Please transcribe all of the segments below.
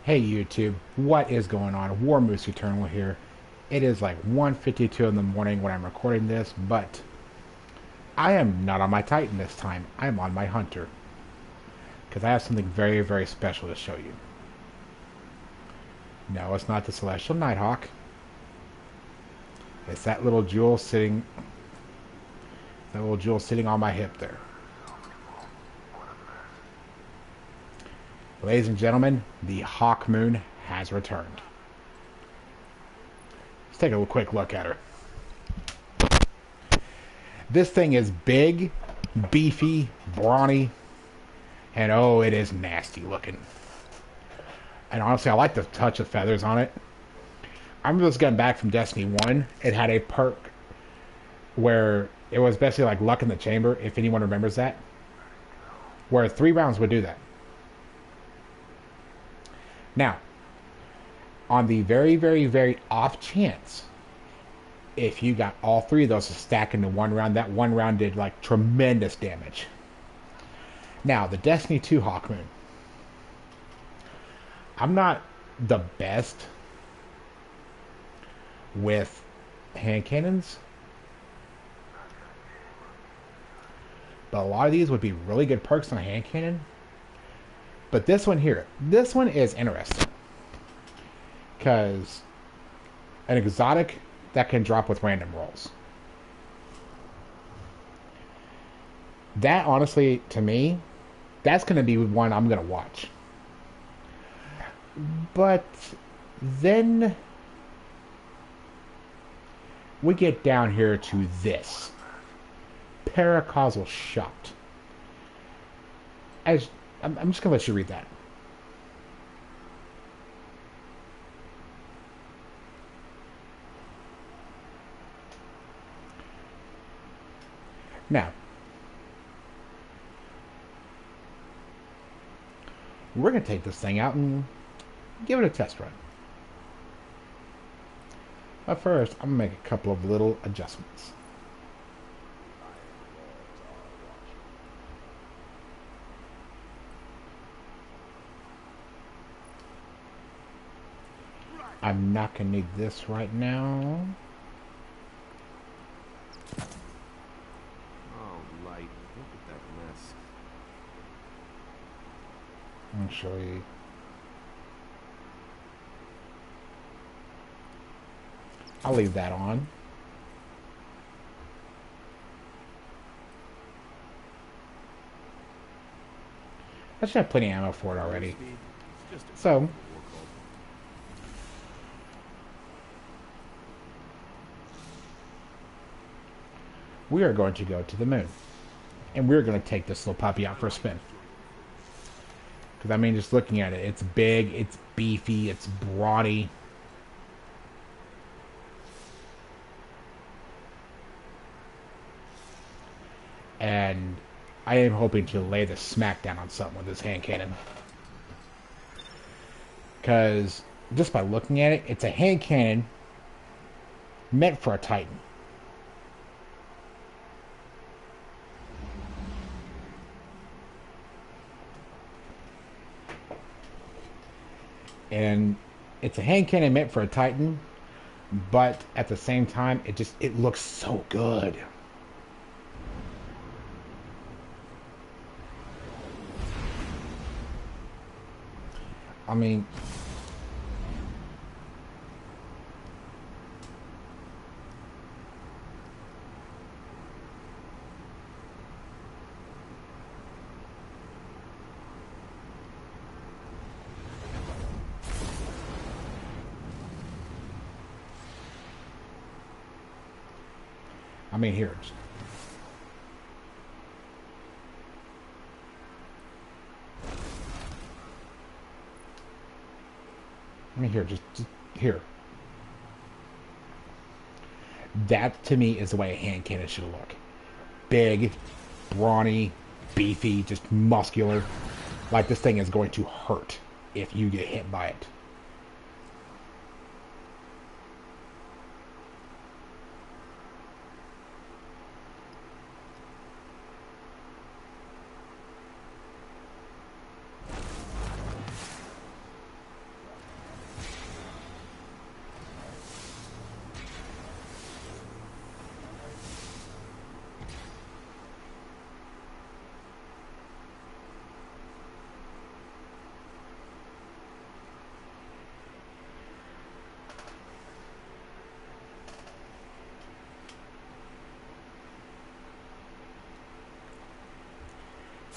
Hey YouTube, what is going on? War Moose Eternal here. It is like 1:52 in the morning when I'm recording this, but I am not on my Titan this time. I'm on my Hunter. Because I have something very, very special to show you. No, it's not the Celestial Nighthawk. It's that little jewel sitting on my hip there. Ladies and gentlemen, the HAWKMOON has returned. Let's take a quick look at her. This thing is big, beefy, brawny, and oh, it is nasty looking. And honestly, I like the touch of feathers on it. I remember this getting back from Destiny 1. It had a perk where it was basically like luck in the chamber, if anyone remembers that. Where 3 rounds would do that. Now, on the very, very, very off chance, if you got all 3 of those to stack into 1 round, that 1 round did like tremendous damage. Now, the Destiny 2 HAWKMOON. I'm not the best with hand cannons, but a lot of these would be really good perks on a hand cannon. But this one here, this one is interesting because an exotic that can drop with random rolls. That honestly, to me, that's going to be one I'm going to watch. But then we get down here to this paracausal shot. I'm just going to let you read that. Now, we're going to take this thing out and give it a test run. But first, I'm going to make a couple of little adjustments. I'm not going to need this right now. Oh, light. Look at that mess. Actually, I'll leave that on. I should have plenty of ammo for it already. So, we are going to go to the moon. And we're going to take this little puppy out for a spin. Because, I mean, just looking at it, it's big, it's beefy, it's brawny. And I am hoping to lay the smackdown on something with this hand cannon. Because, just by looking at it, it's a hand cannon meant for a Titan. And it's a hand cannon meant for a Titan, but at the same time, it looks so good. I mean, here. Just here. That, to me, is the way a hand cannon should look. Big, brawny, beefy, just muscular. Like this thing is going to hurt if you get hit by it.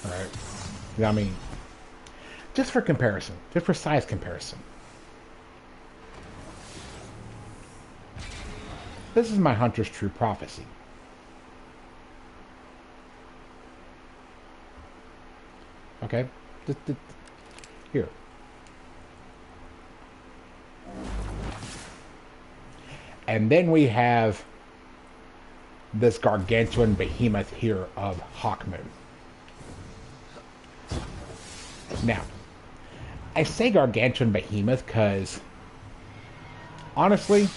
All right. I mean, just for comparison, just for size comparison. This is my Hunter's True Prophecy. Okay? Here. And then we have this gargantuan behemoth here of HAWKMOON. Now, I say gargantuan behemoth because, honestly,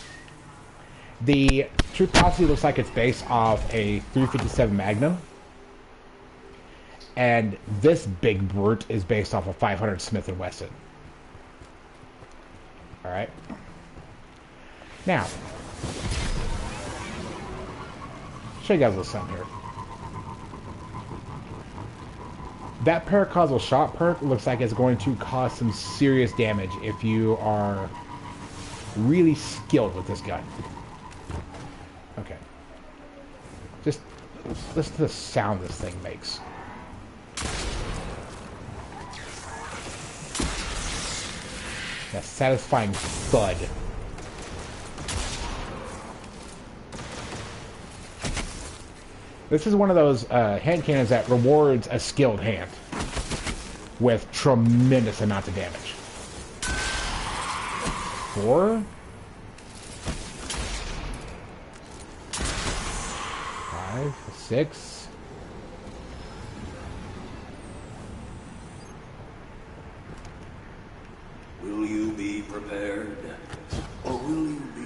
the True Prophecy looks like it's based off a 357 Magnum, and this big brute is based off a 500 Smith & Wesson. All right. Now, show you guys a little something here. That paracausal shot perk looks like it's going to cause some serious damage if you are really skilled with this gun. Okay. Just listen to the sound this thing makes. That satisfying thud. This is one of those hand cannons that rewards a skilled hand with tremendous amounts of damage. 4. 5, 6. Will you be prepared, or will you be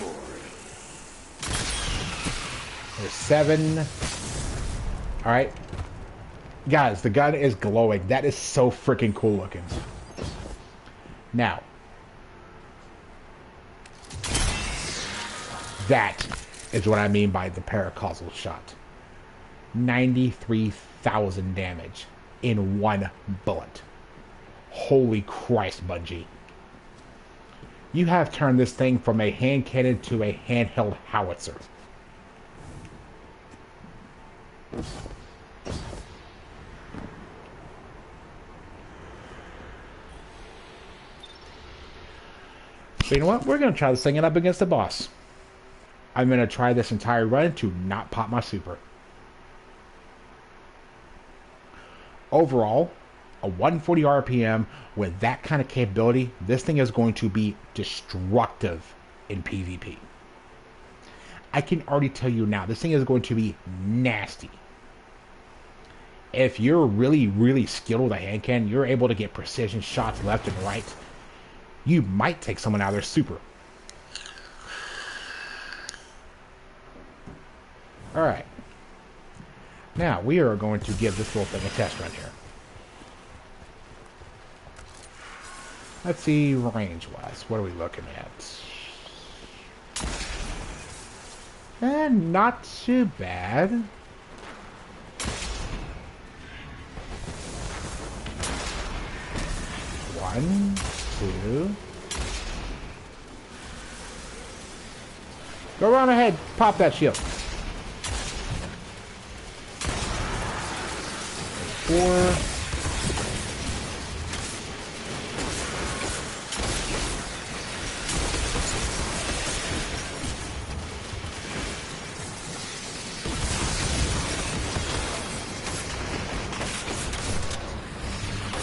bored? There's 7. All right, guys, the gun is glowing. That is so freaking cool looking. Now, that is what I mean by the paracausal shot. 93,000 damage in one bullet. Holy Christ, Bungie. You have turned this thing from a hand cannon to a handheld howitzer. So you know what? We're going to try this thing up against the boss. I'm going to try this entire run to not pop my super. Overall, a 140 RPM with that kind of capability, this thing is going to be destructive in PvP. I can already tell you now, this thing is going to be nasty. If you're really, really skilled with a hand cannon, you're able to get precision shots left and right. You might take someone out of their super. Alright. Now, we are going to give this little thing a test run here. Let's see, range-wise, what are we looking at? Not too bad. One, 2. Go around ahead, pop that shield. 4.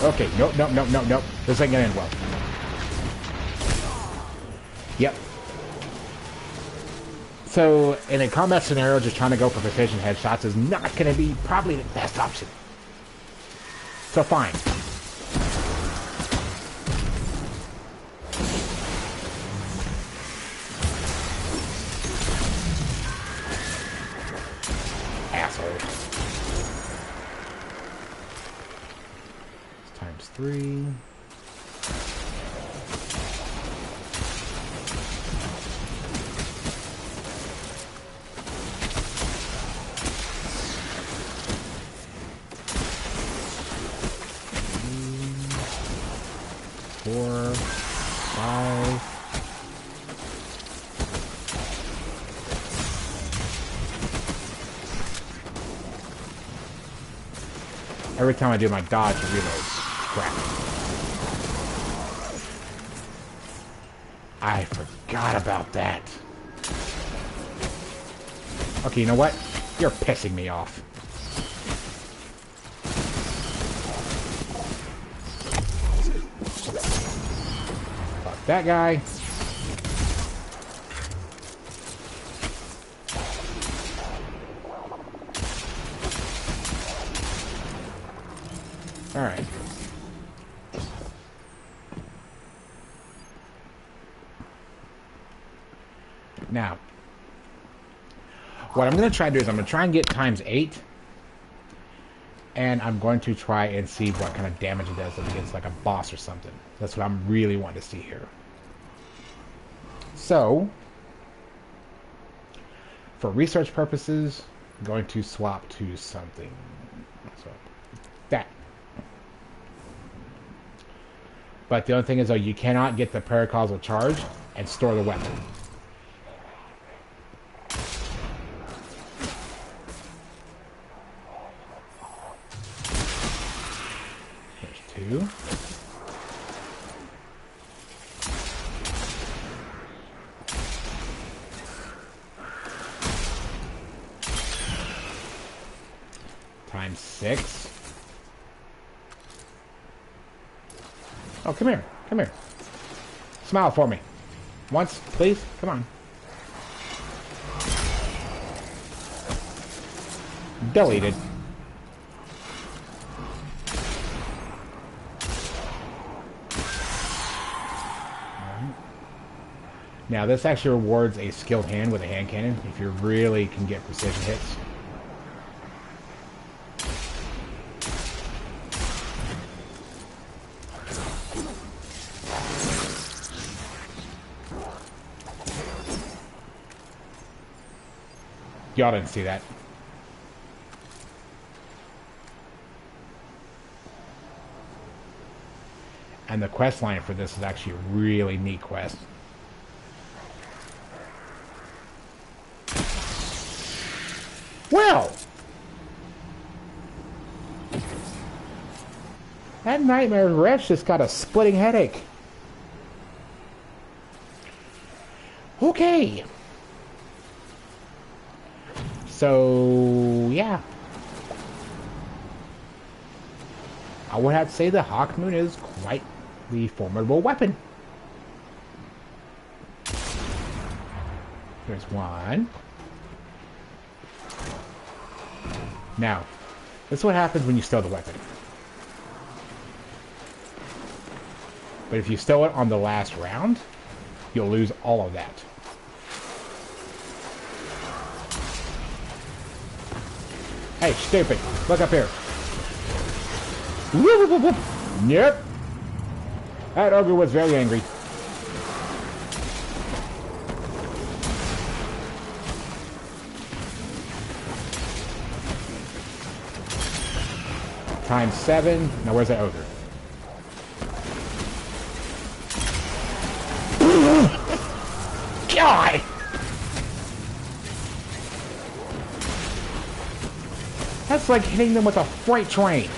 Okay, nope. This ain't gonna end well. Yep. So, in a combat scenario, just trying to go for precision headshots is not gonna be probably the best option. So, fine. Asshole. Times 3. Four, 5. Every time I do my dodge, it reloads. Crap. I forgot about that. Okay, you know what? You're pissing me off. Fuck that guy. Alright. Now, what I'm going to try to do is I'm going to try and get ×8. And I'm going to try and see what kind of damage it does against like a boss or something. That's what I'm really wanting to see here. So, for research purposes, I'm going to swap to something. So, that. But the only thing is, though, you cannot get the paracausal charge and store the weapon. There's 2. ×6. Oh, come here. Come here. Smile for me. Once, please. Come on. Deleted. Now, this actually rewards a skilled hand with a hand cannon if you really can get precision hits. Y'all didn't see that. And the quest line for this is actually a really neat quest. Well! That nightmare wretch just got a splitting headache. Okay. So, yeah. I would have to say the HAWKMOON is quite the formidable weapon. There's one. Now, this is what happens when you stow the weapon. But if you stow it on the last round, you'll lose all of that. Hey, stupid. Look up here. Yep. That ogre was very angry. ×7. Now where's that ogre? God! That's like hitting them with a freight train.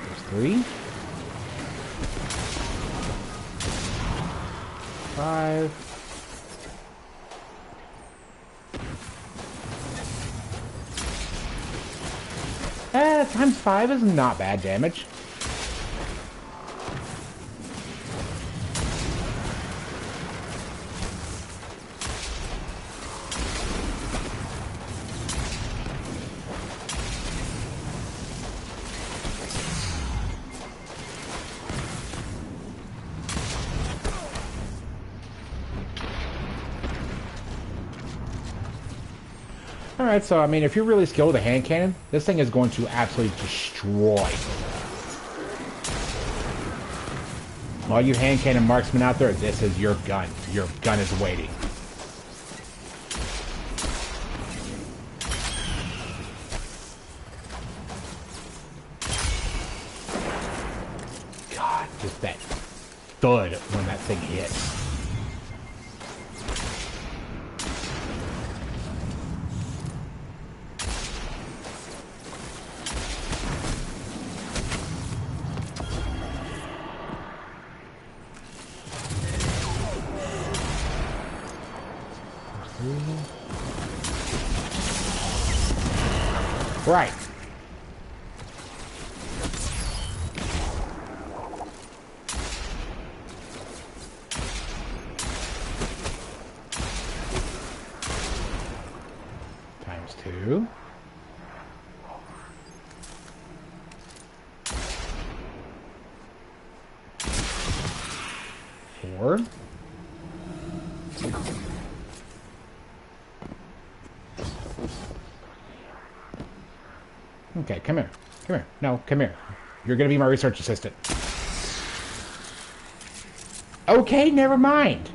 There's 3. 5. ×5 is not bad damage. Alright, so I mean, if you're really skilled with a hand cannon, this thing is going to absolutely destroy. All you hand cannon marksmen out there, this is your gun. Your gun is waiting. just that thud when that thing hits. Right. Times 2. Four. Okay, come here. Come here. No, come here. You're gonna be my research assistant. Okay, never mind.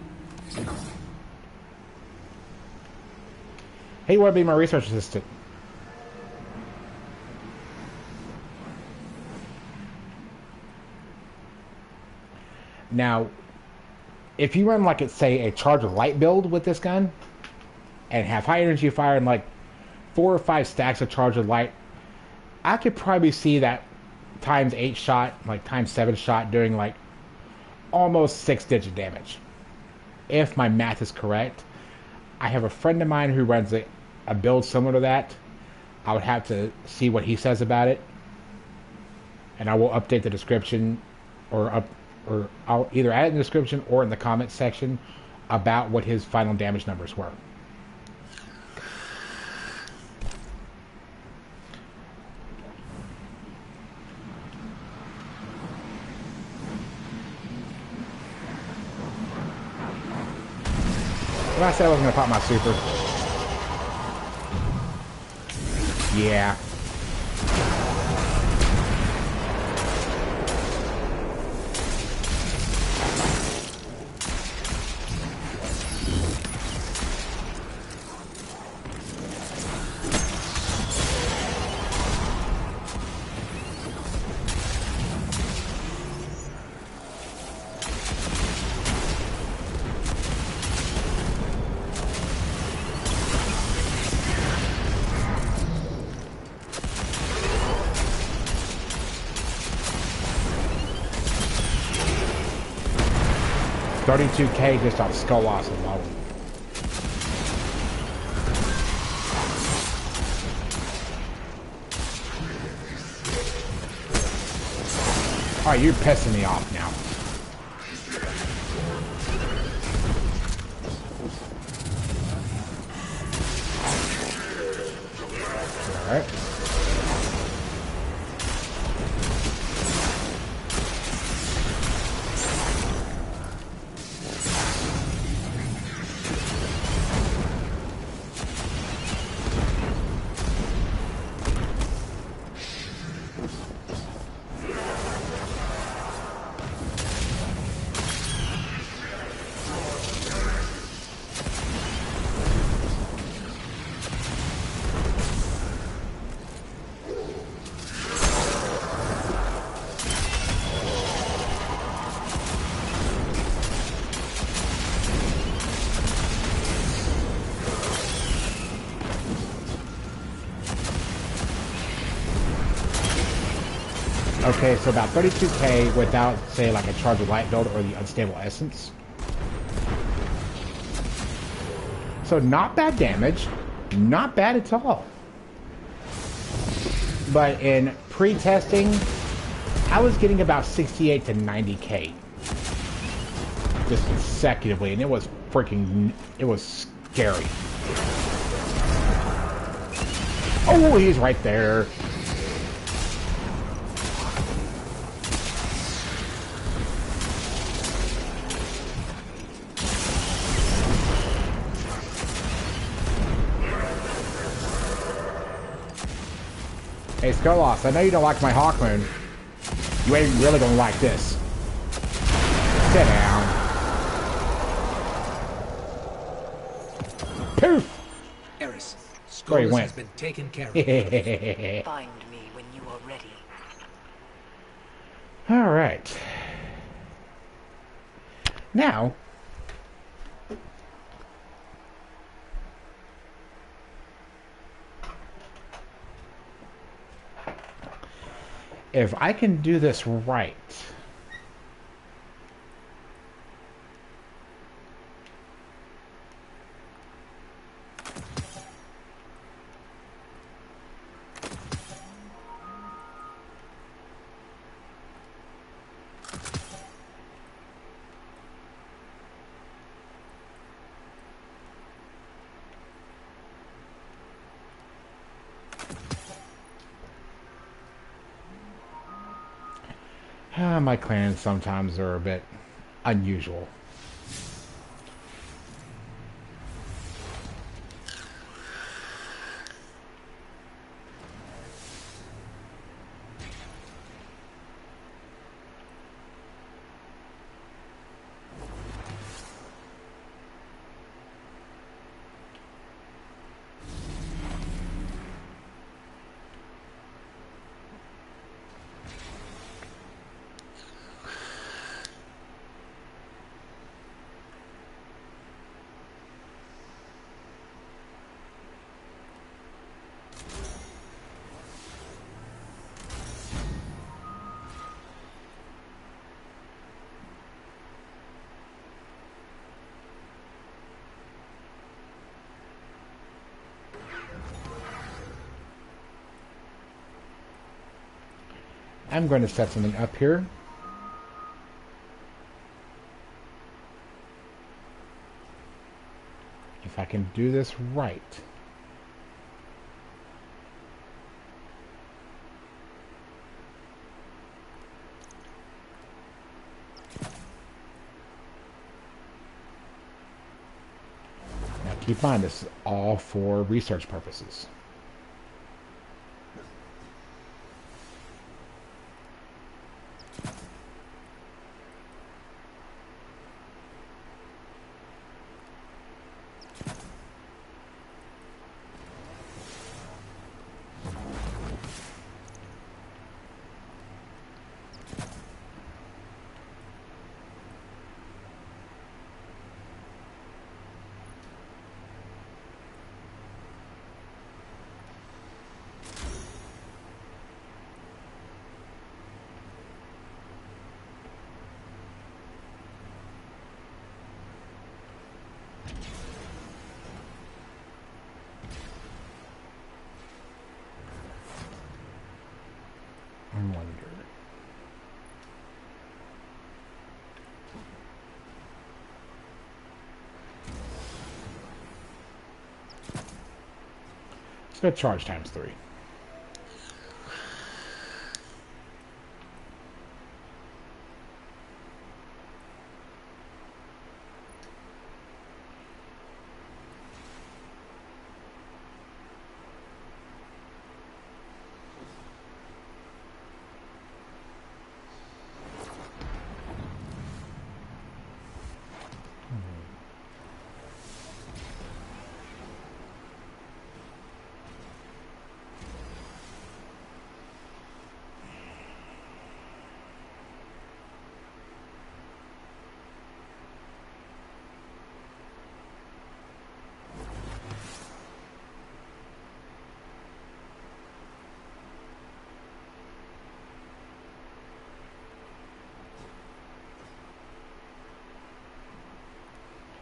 Hey, you wanna be my research assistant? Now, if you run like it's say a charge of light build with this gun, and have high energy fire and like 4 or 5 stacks of charge of light, I could probably see that times 8 shot, like times 7 shot, doing like almost 6-digit damage. If my math is correct. I have a friend of mine who runs a build similar to that. I would have to see what he says about it. And I will update the description, or I'll either add it in the description or in the comments section about what his final damage numbers were. When I said I wasn't going to pop my super. Yeah. $32K just on skull loss alone. Alright, you're pissing me off now. Alright. Okay, so about 32K without, say, like a charge of light build or the unstable essence. So not bad damage. Not bad at all. But in pre-testing, I was getting about 68 to 90K. Just consecutively, and it was freaking, it was scary. Oh, he's right there. Hey, Skullloss, I know you don't like my HAWKMOON. You ain't really gonna like this. Sit down. Poof! Eris, Where he Skullloss went. has been taken care of. Find me when you are ready. Alright. Now, if I can do this right, my clans sometimes are a bit unusual. I'm going to set something up here. If I can do this right. Now keep in mind, this is all for research purposes. I wonder. Let's go charge times 3.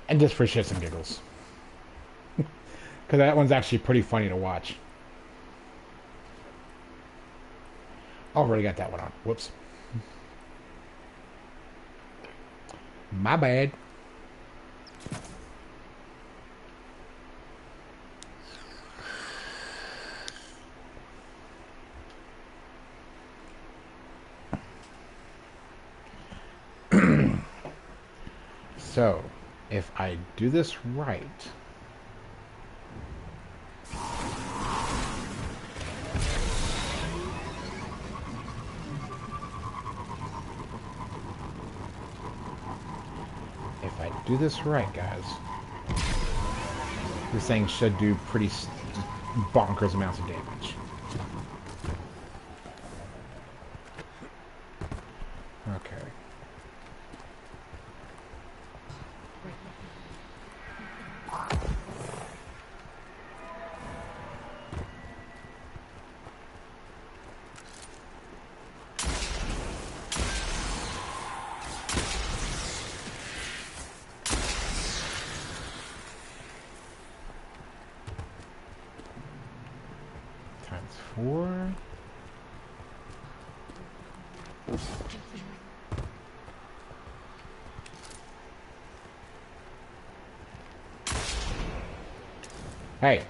And just for shits and giggles. Because that one's actually pretty funny to watch. Already got that one on. Whoops. My bad. So, if I do this right... If I do this right, guys, this thing should do pretty bonkers amounts of damage. Okay. 4. Hey.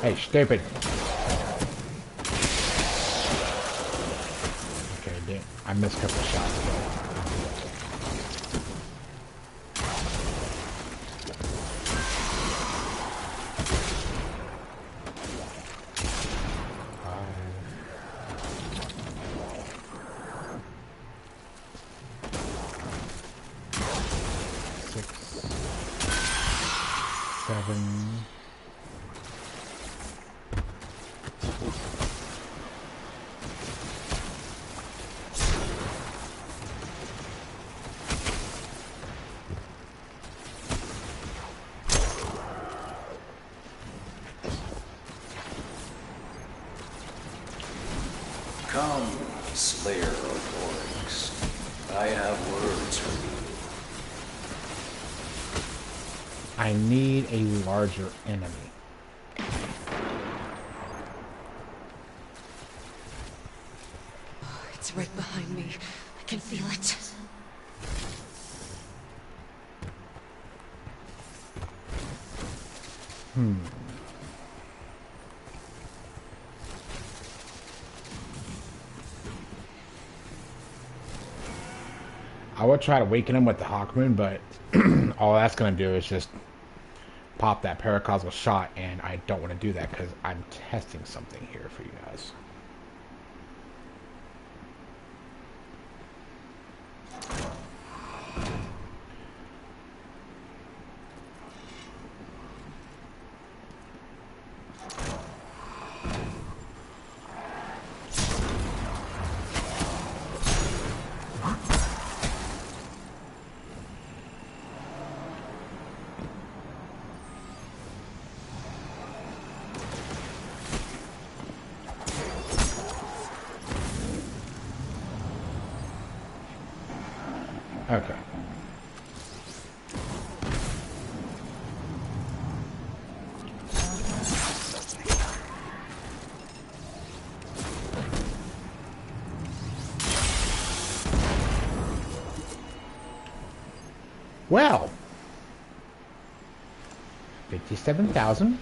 Hey, stupid. Okay, damn. I missed a couple of shots. Come, slayer of orcs. I have words for you. I need a larger enemy. Oh, it's right behind me. I can feel it. I would try to waken him with the HAWKMOON, but all that's going to do is just pop that paracosmal shot, and I don't want to do that because I'm testing something here for you guys. Okay. Well, 57,000.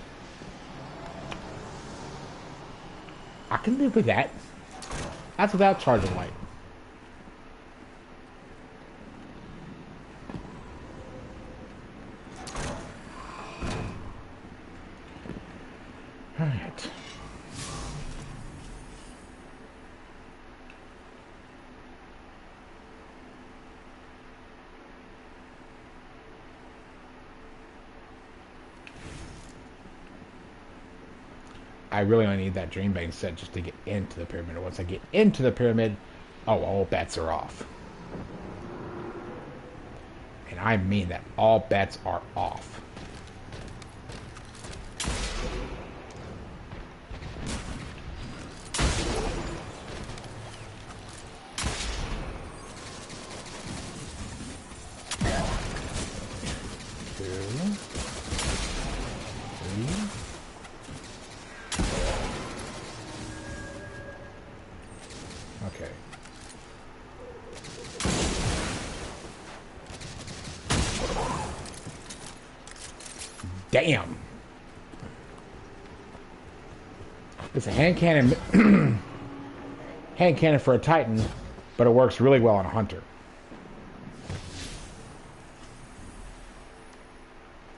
I can live with that. That's without charging light. Alright. I really only need that Dream Bane set just to get into the pyramid. Once I get into the pyramid, oh, all bets are off. And I mean that all bets are off. Okay. Damn. It's a hand cannon. Hand cannon for a Titan, but it works really well on a Hunter.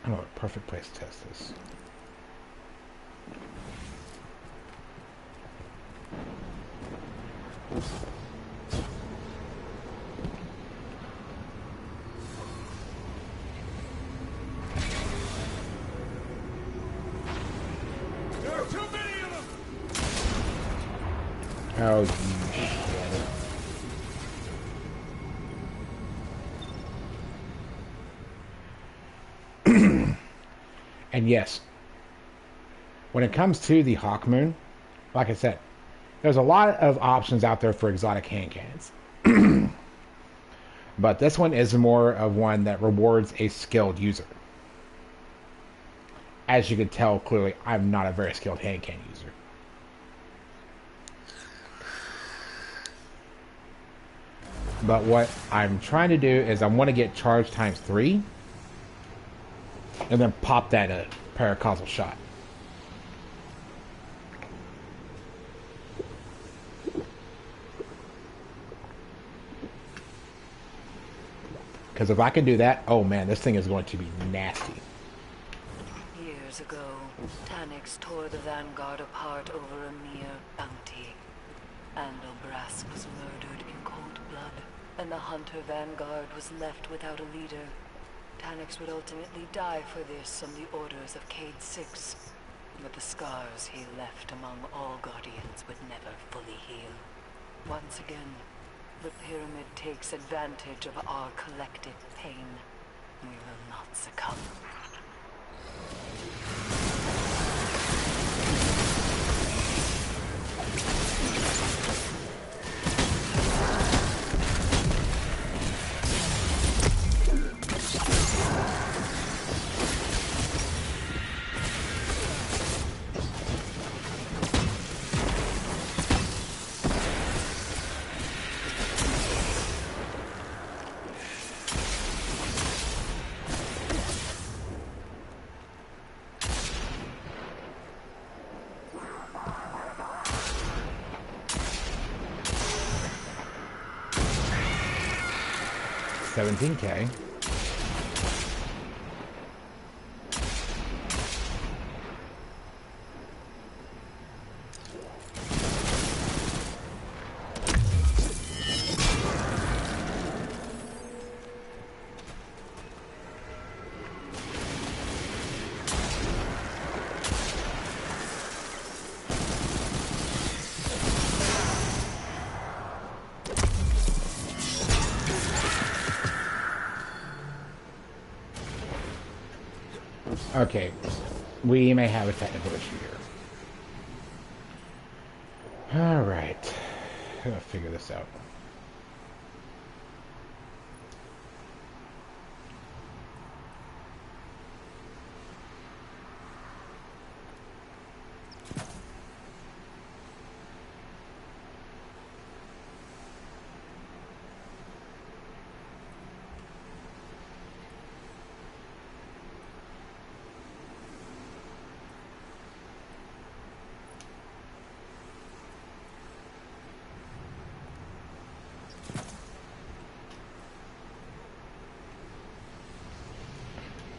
I know a perfect place to test this. There are too many of them! Oh, you shit. And yes, when it comes to the HAWKMOON, like I said, there's a lot of options out there for exotic hand cannons. But this one is more of one that rewards a skilled user. As you can tell, clearly, I'm not a very skilled hand cannon user. But what I'm trying to do is I want to get charge times 3 and then pop that a paracausal shot. Because if I can do that, oh man, this thing is going to be nasty. Years ago, Tanix tore the Vanguard apart over a mere bounty. Andelbrask was murdered in cold blood, and the Hunter Vanguard was left without a leader. Tanix would ultimately die for this on the orders of Cade 6, but the scars he left among all Guardians would never fully heal. Once again, the Pyramid takes advantage of our collective pain. We will not succumb. $17K. Okay, we may have a technical issue here. Alright, I'll figure this out.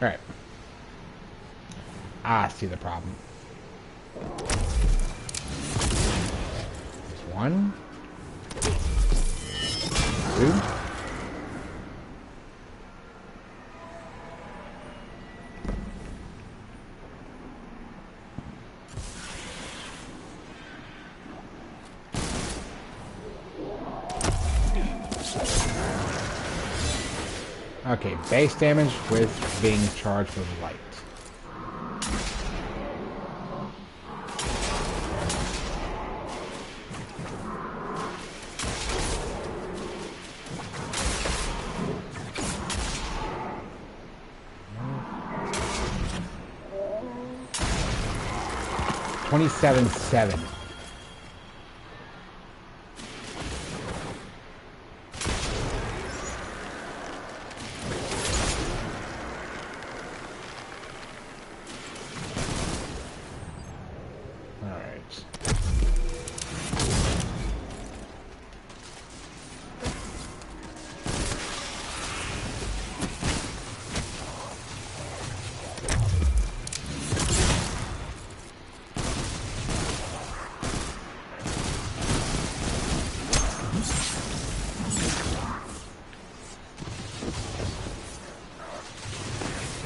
Alright. I see the problem. There's 1, 2. Okay, base damage with being charged with light. $27,700.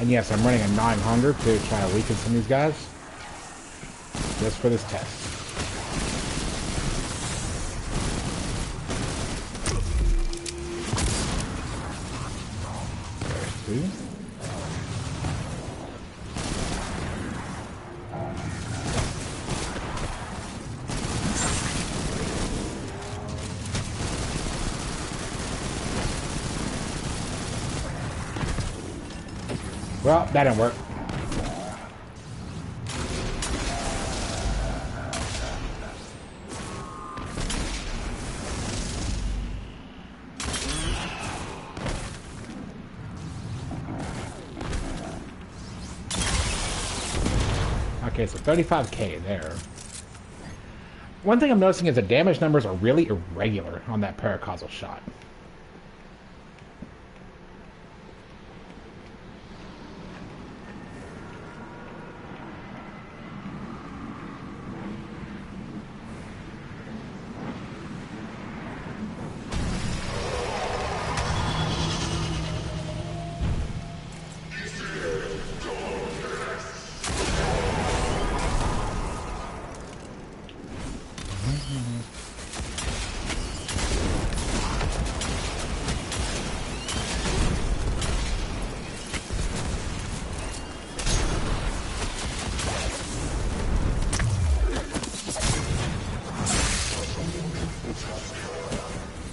And yes, I'm running a 9 hunger to try to weaken some of these guys. Just for this test. There's 2. Well, that didn't work. Okay, so 35k there. One thing I'm noticing is the damage numbers are really irregular on that paracausal shot.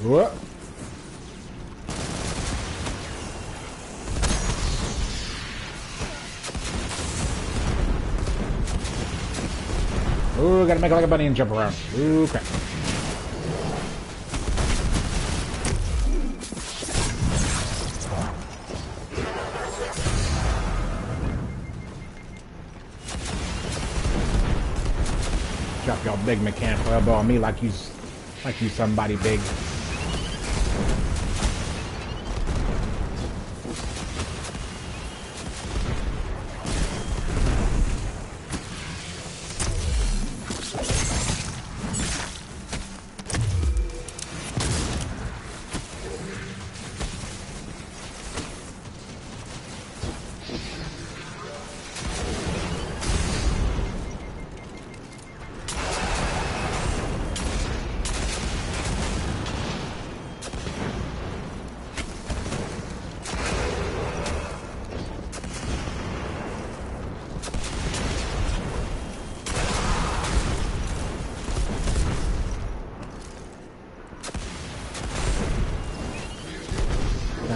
Whoop. Ooh, gotta make it like a bunny and jump around. Ooh, crap. Drop y'all big mechanical elbow on me like you somebody big.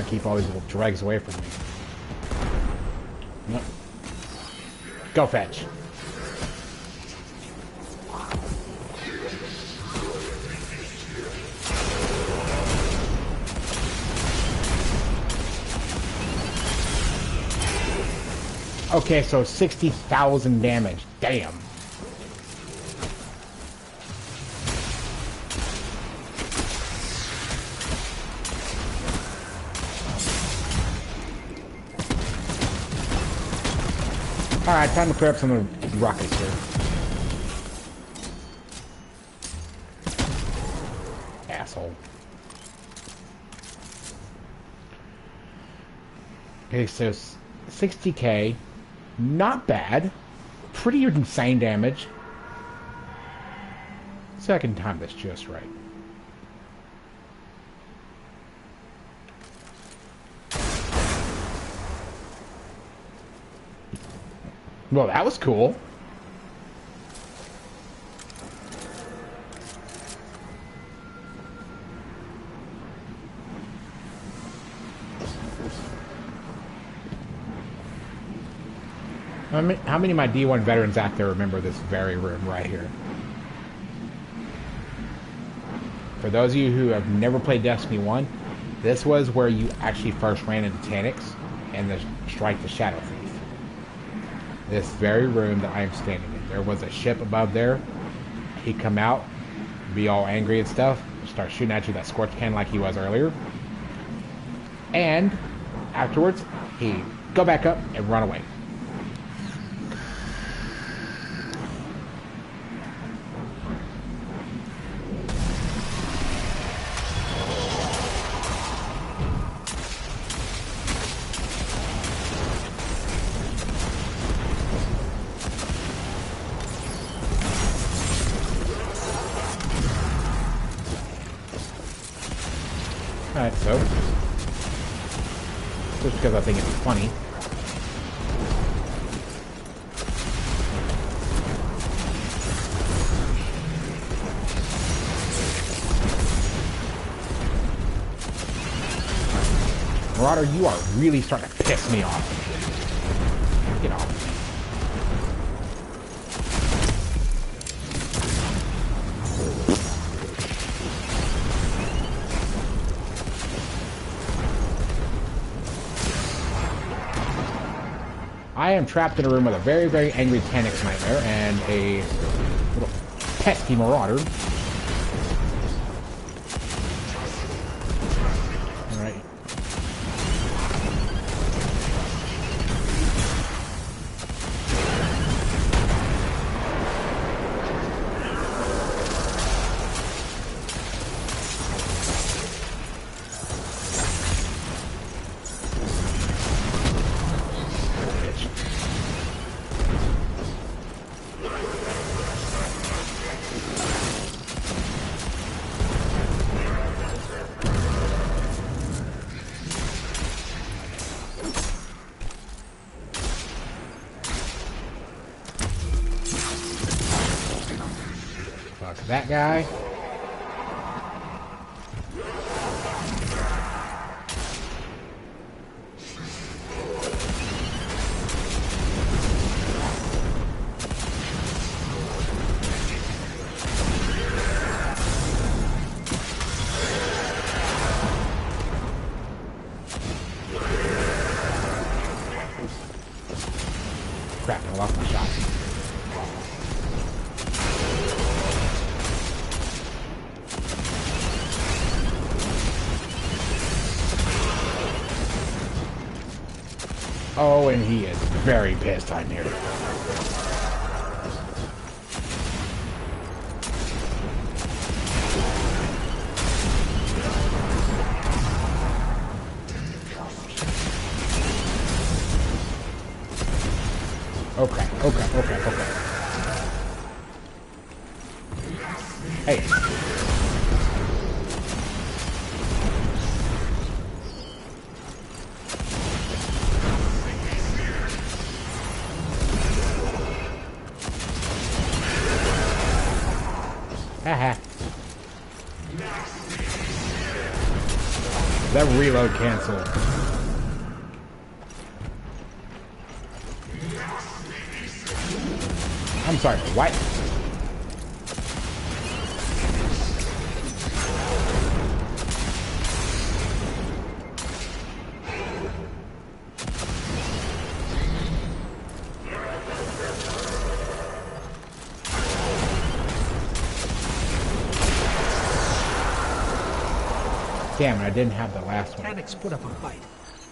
Keep all these little dregs away from me. Nope. Go fetch. Okay, so 60,000 damage. Damn. Alright, time to clear up some of the rockets here. Asshole. Okay, so 60k. Not bad. Pretty insane damage. So I can time this just right. Well, that was cool. How many of my D1 veterans out there remember this very room right here? For those of you who have never played Destiny 1, this was where you actually first ran into Tanix and the Strike the Shadow Thief. This very room that I am standing in. There was a ship above there. He'd come out, be all angry and stuff, start shooting at you with that scorch can like he was earlier. And afterwards, he'd go back up and run away. Alright, so just because I think it's funny. Marauder, you are really starting to piss me off. Get off me. I am trapped in a room with a very, very angry Tanix Nightmare and a little pesky Marauder. Alright. That guy. Crap, I lost my shot. Oh, and he is very pissed I'm here. Okay. Hey. Haha. That reload canceled. I'm sorry, what? Damn it, I didn't have the last one. Tanix put up a fight,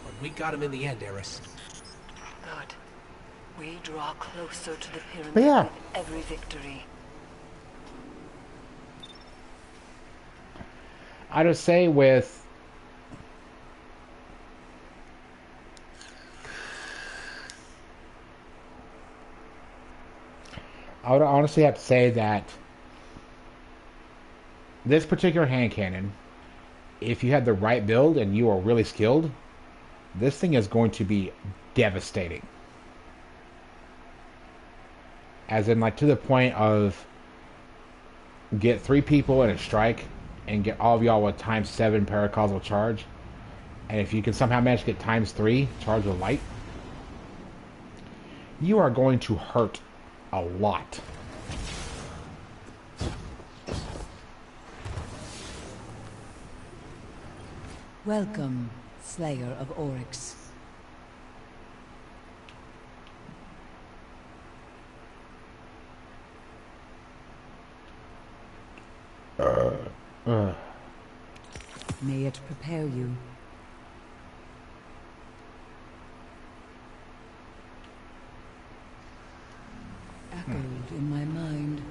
but we got him in the end, Eris. Good. We draw closer to the pyramid Yeah. with every victory. I would say with I would honestly have to say that this particular hand cannon, if you had the right build and you are really skilled, this thing is going to be devastating. As in, like, to the point of get 3 people in a strike and get all of y'all with ×7 paracausal charge. And if you can somehow manage to get ×3 charge with light, you are going to hurt a lot. Welcome, Slayer of Oryx. May it prepare you. Echoed in my mind.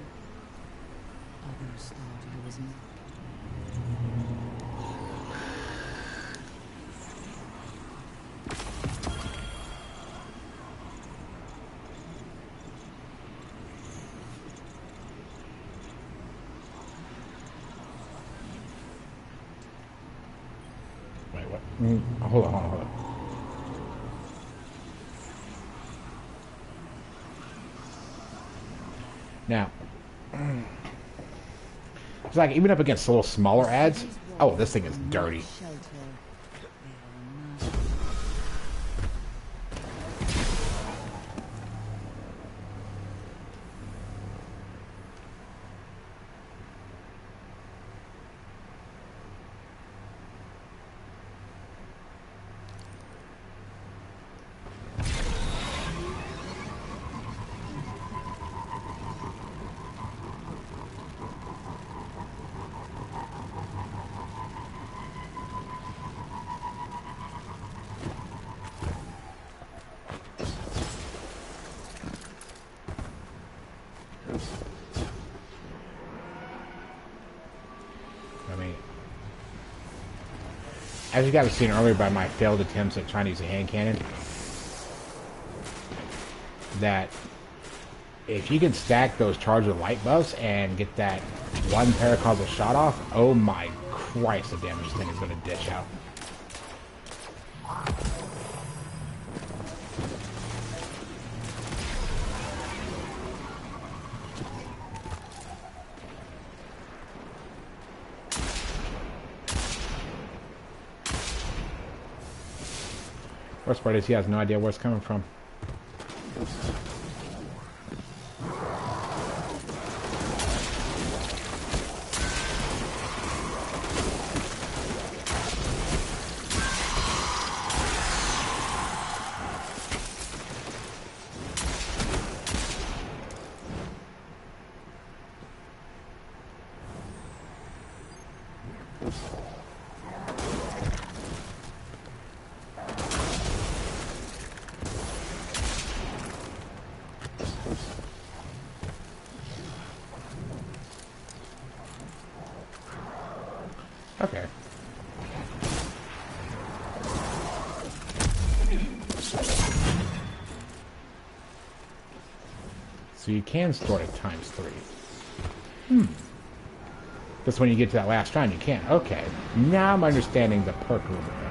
Others thought it was not. Wait, what? Hold on. Now, it's like even up against a little smaller ads. Oh, this thing is dirty. as you guys have seen earlier by my failed attempts at trying to use a hand cannon, that if you can stack those charged with light buffs and get that one paracausal shot off, oh my Christ, the damage this thing is going to dish out. Worst part is he has no idea where it's coming from. Okay. So you can store it at ×3. Just when you get to that last round, you can't. Okay. Now I'm understanding the perk a little bit better.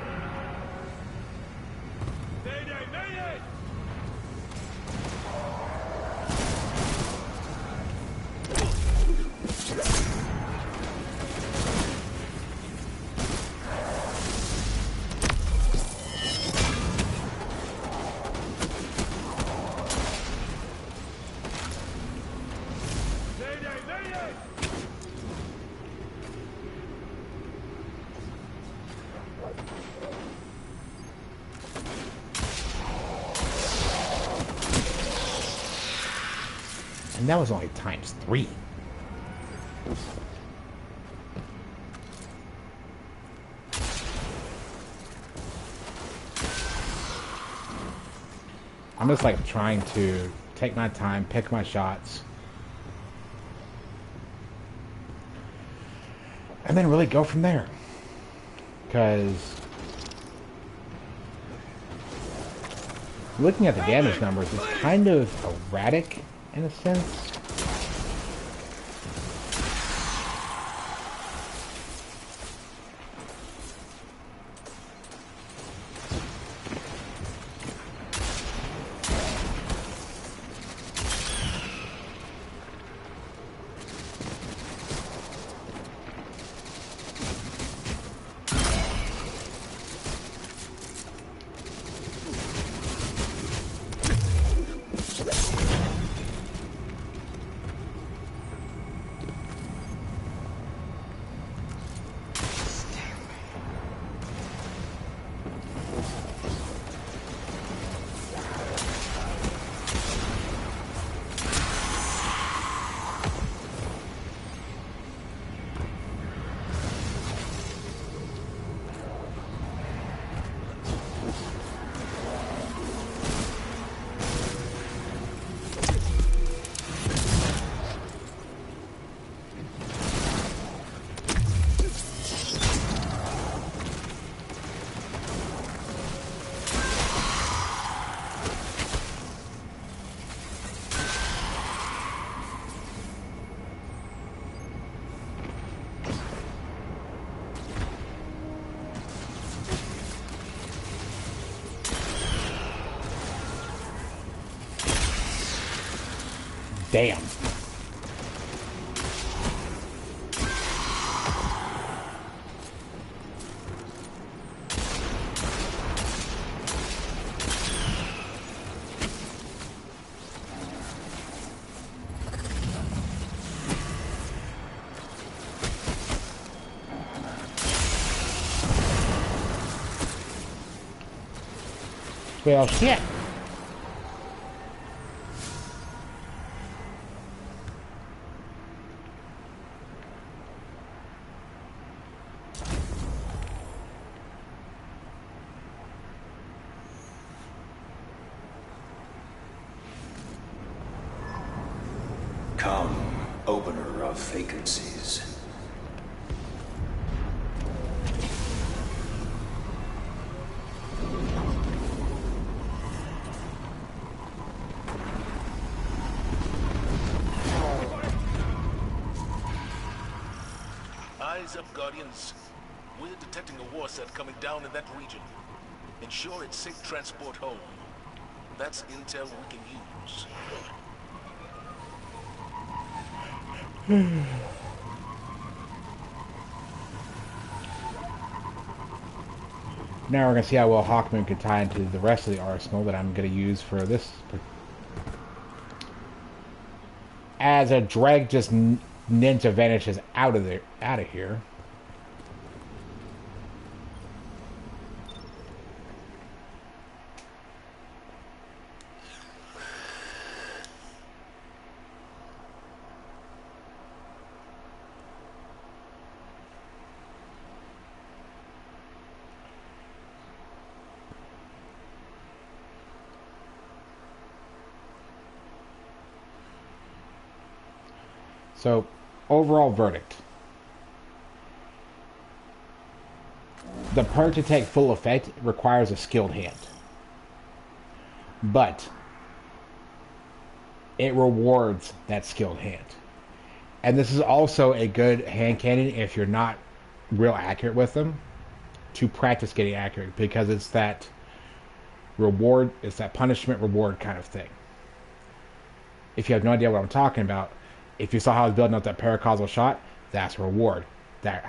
And that was only ×3. I'm just like trying to take my time, pick my shots, and then really go from there. Because looking at the damage numbers, it's kind of erratic in a sense. Damn. Well, shit. Come, opener of vacancies. Eyes up, Guardians. We're detecting a war set coming down in that region. Ensure it's safe transport home. That's intel we can use. Now we're going to see how well HAWKMOON can tie into the rest of the arsenal that I'm going to use for this. As a drag just ninja vanishes out of here. So, overall verdict. The perk to take full effect requires a skilled hand. But it rewards that skilled hand. And this is also a good hand cannon if you're not real accurate with them, to practice getting accurate, because it's that reward, it's that punishment reward kind of thing. If you have no idea what I'm talking about, if you saw how I was building up that paracausal shot, that's a reward. That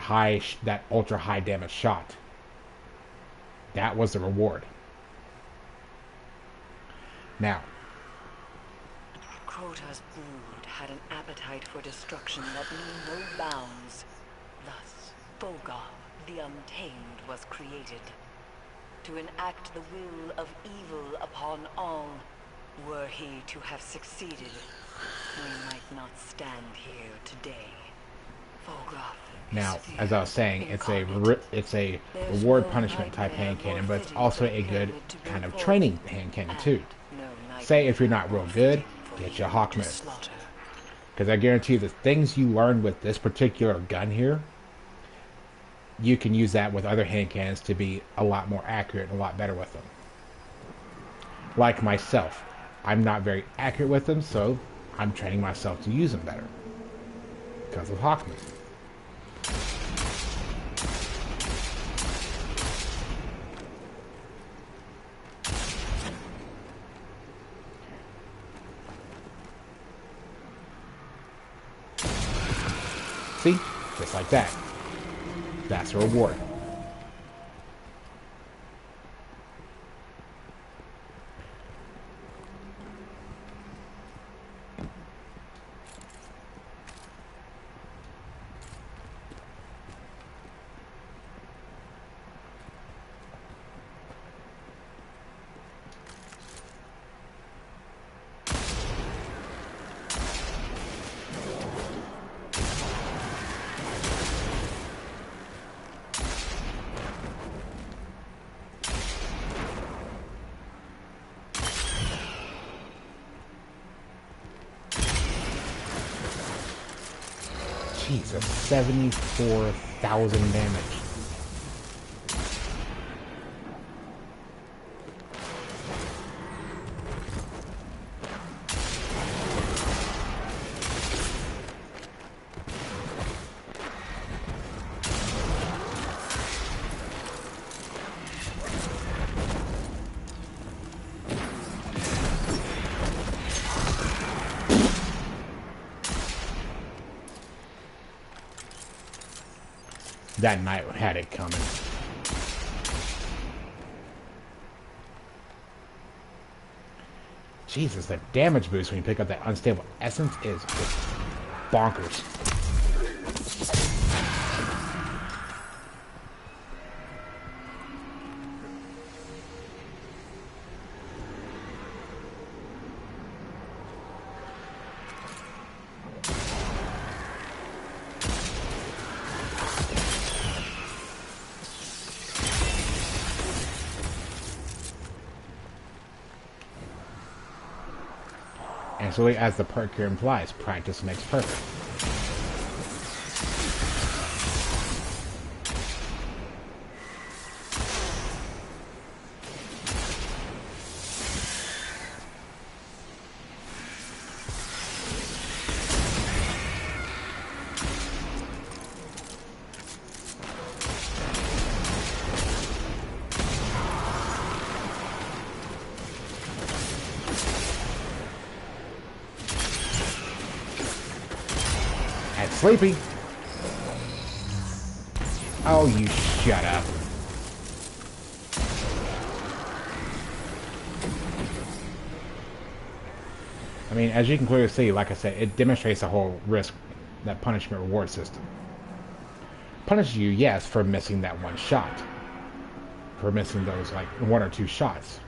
ultra high damage shot. That was the reward. Now, Crota's brood had an appetite for destruction that knew no bounds. Thus, Bogar, the Untamed, was created. To enact the will of evil upon all. Were he to have succeeded, we might not stand here today. now, as I was saying, it's a reward punishment type hand cannon, but it's also a good kind of training hand cannon too. Say if you're not real good, get you a HAWKMOON. Because I guarantee you the things you learn with this particular gun here, you can use that with other hand cannons to be a lot more accurate and a lot better with them. Like myself, I'm not very accurate with them, so I'm training myself to use them better. Because of HAWKMOON. See? Just like that. That's a reward. Jesus, 74,000 damage. That knight had it coming. Jesus, the damage boost when you pick up that unstable essence is bonkers. And so, as the perk here implies, practice makes perfect. Get sleepy. Oh, you shut up. I mean, as you can clearly see, like I said, it demonstrates the whole risk, that punishment reward system. Punishes you, yes, for missing that one shot. For missing those, like, 1 or 2 shots.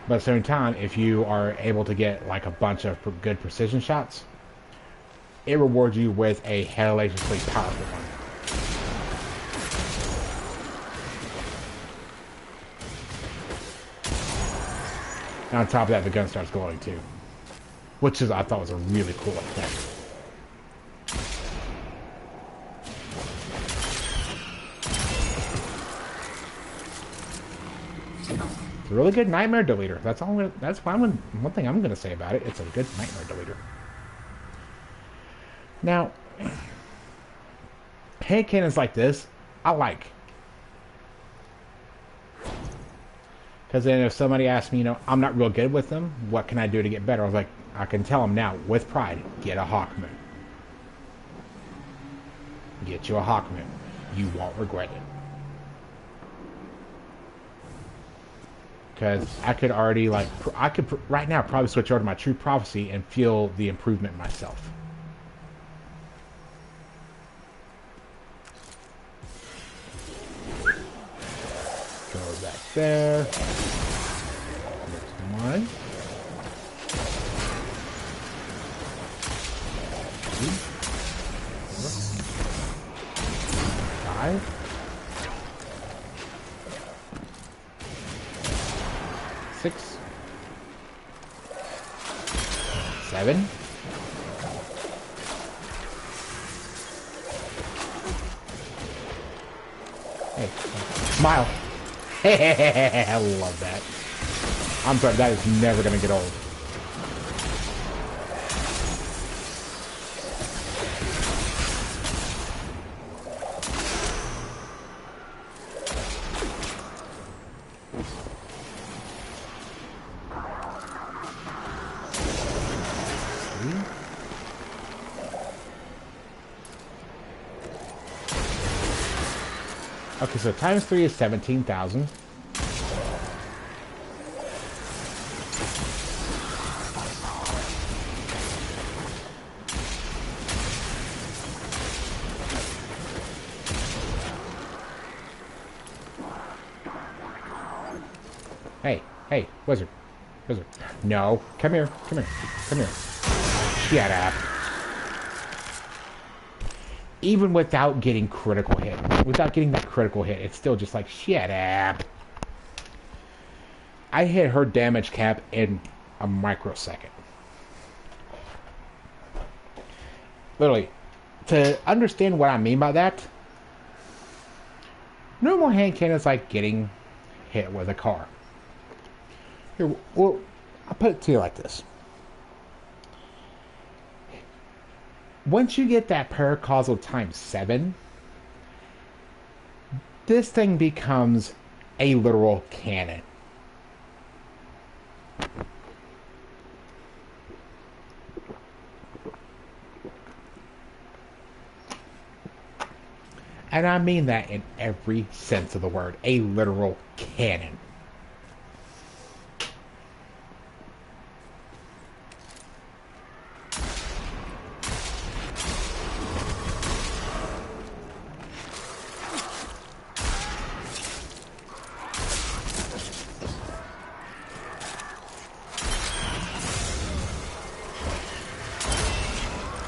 But at the same time, if you are able to get, like, a bunch of good precision shots, it rewards you with a hellaciously powerful one. And on top of that, the gun starts glowing too. Which is, I thought was a really cool effect. It's a really good nightmare deleter. That's all. That's one thing I'm going to say about it. It's a good nightmare deleter. Now, hand cannons like this, I like. Because then if somebody asks me, you know, I'm not real good with them, what can I do to get better? I was like, I can tell them now, with pride, get a HAWKMOON. Get you a HAWKMOON. You won't regret it. Because I could already, like, I could right now probably switch over to my True Prophecy and feel the improvement myself. Go back there. Next one. 2, 4, 5. 6, 7. Hey, smile. I love that. I'm sorry, that is never going to get old. Okay, so times 3 is 17,000. Hey, wizard. Wizard. No, come here, come here, come here. Shut up. Even without getting critical hit, without getting that critical hit, it's still just like, shut up. I hit her damage cap in a microsecond. Literally, to understand what I mean by that, normal hand cannons like getting hit with a car. Here, well, I'll put it to you like this. Once you get that paracausal times 7, this thing becomes a literal cannon. And I mean that in every sense of the word. A literal cannon.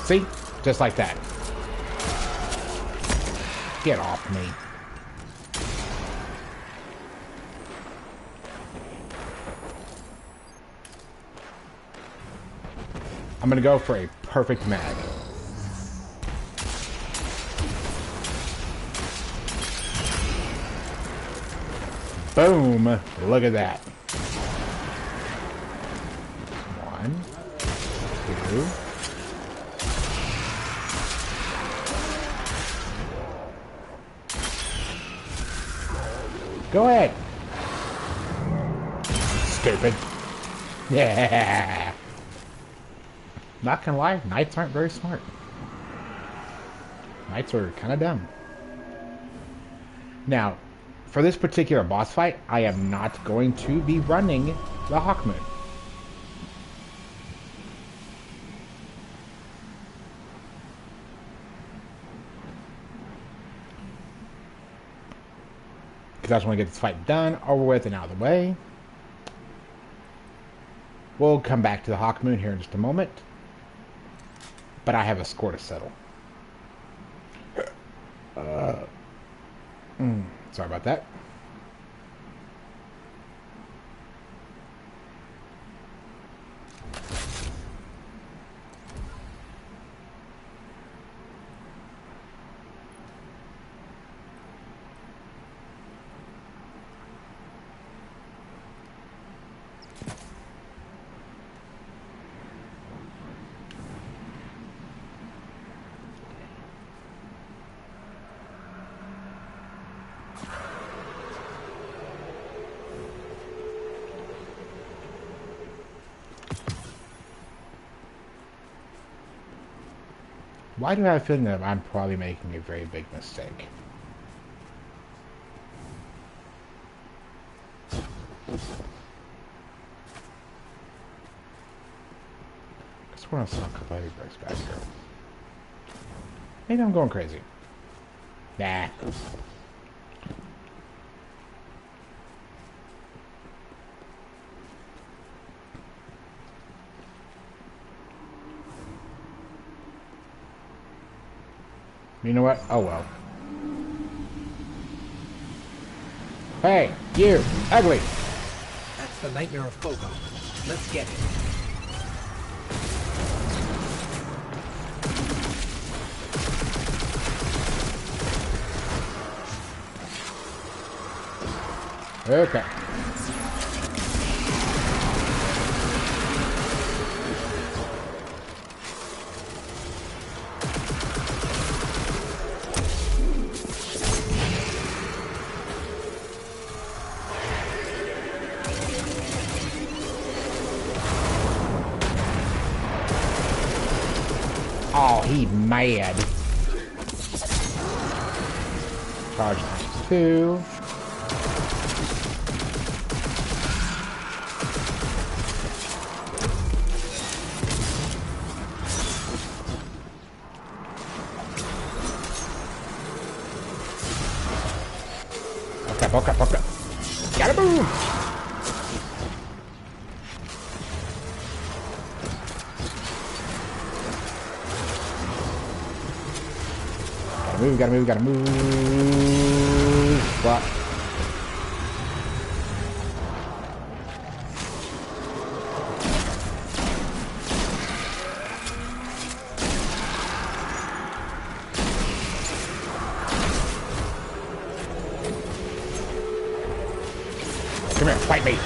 See? Just like that. Get off me. I'm gonna go for a perfect mag. Boom! Look at that. 1, 2. Go ahead. Stupid. Yeah. Not gonna lie, knights aren't very smart. Knights are kind of dumb. Now, for this particular boss fight, I am not going to be running the HAWKMOON. Because I just want to get this fight done, over with, and out of the way. We'll come back to the HAWKMOON here in just a moment. But I have a score to settle. Sorry about that. Why do I have a feeling that I'm probably making a very big mistake? Just want to saw a couple heavy bricks back here. Maybe I'm going crazy. Nah. You know what? Oh well. Hey, you, ugly! That's the Nightmare of Fogo. Let's get it. Okay. Oh, he mad. Charge times 2. Poke. Gotta move! Gotta move. What? Come here, fight me!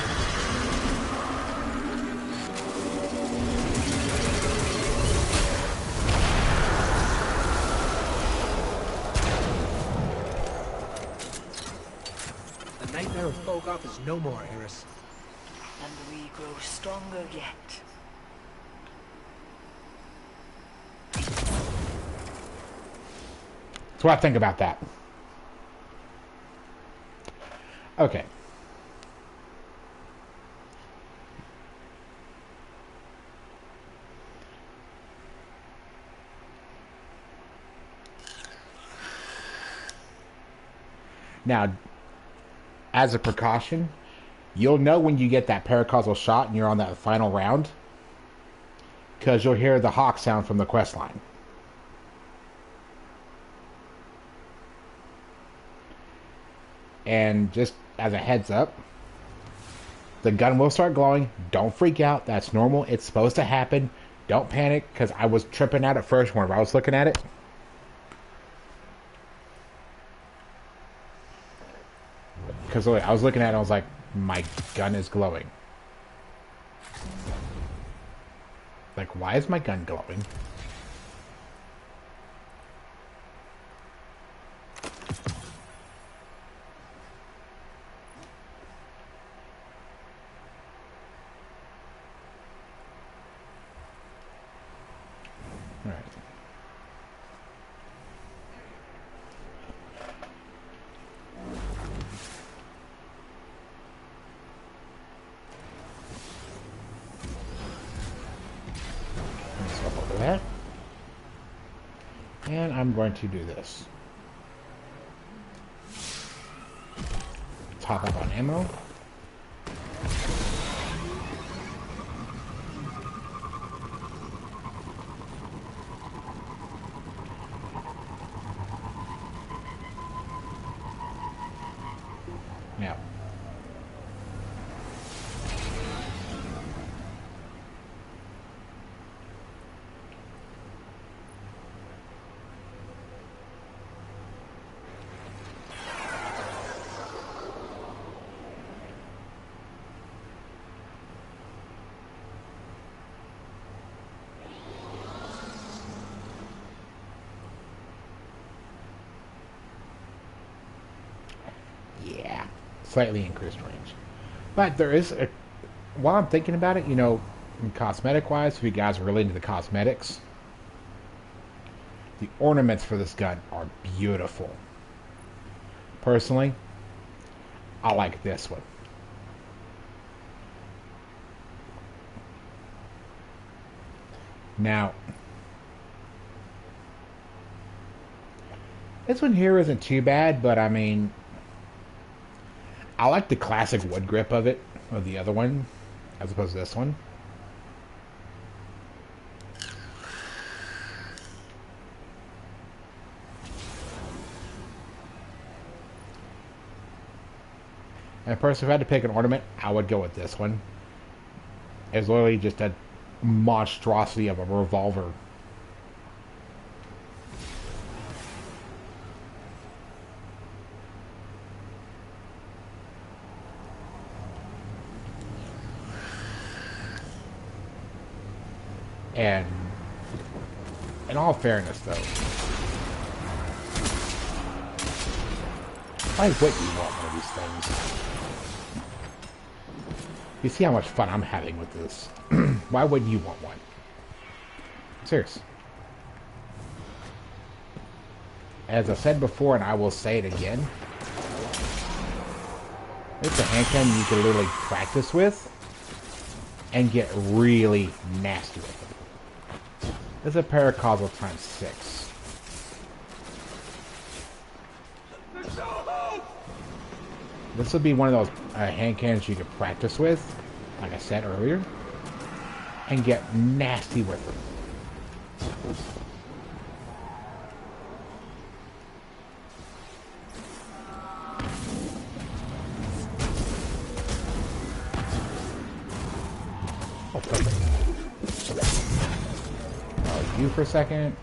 The Nightmare of Fogo is no more, Eris. And we grow stronger yet. That's what I think about that. Okay. Now, as a precaution, you'll know when you get that paracausal shot and you're on that final round, because you'll hear the hawk sound from the quest line. And just as a heads up, the gun will start glowing. Don't freak out. That's normal. It's supposed to happen. Don't panic, because I was tripping out at first whenever I was looking at it. Because I was looking at it and I was like, my gun is glowing. Like, why is my gun glowing? Alright. that. And I'm going to do this. Top up on ammo. Now. Yeah, slightly increased range. But there is a, while I'm thinking about it, you know, cosmetic wise, if you guys are really into the cosmetics, the ornaments for this gun are beautiful. Personally, I like this one. Now, this one here isn't too bad, but I mean, I like the classic wood grip of it, of the other one, as opposed to this one. And personally, if I had to pick an ornament, I would go with this one. It's literally just a monstrosity of a revolver. And in all fairness, though, why wouldn't you want one of these things? You see how much fun I'm having with this. Why wouldn't you want one? Serious. As I said before, and I will say it again, it's a hand cannon you can literally practice with and get really nasty with it. It's a paracausal times 6. This would be one of those hand cannons you could practice with, like I said earlier, and get nasty with them. Oh, perfect. You for a second.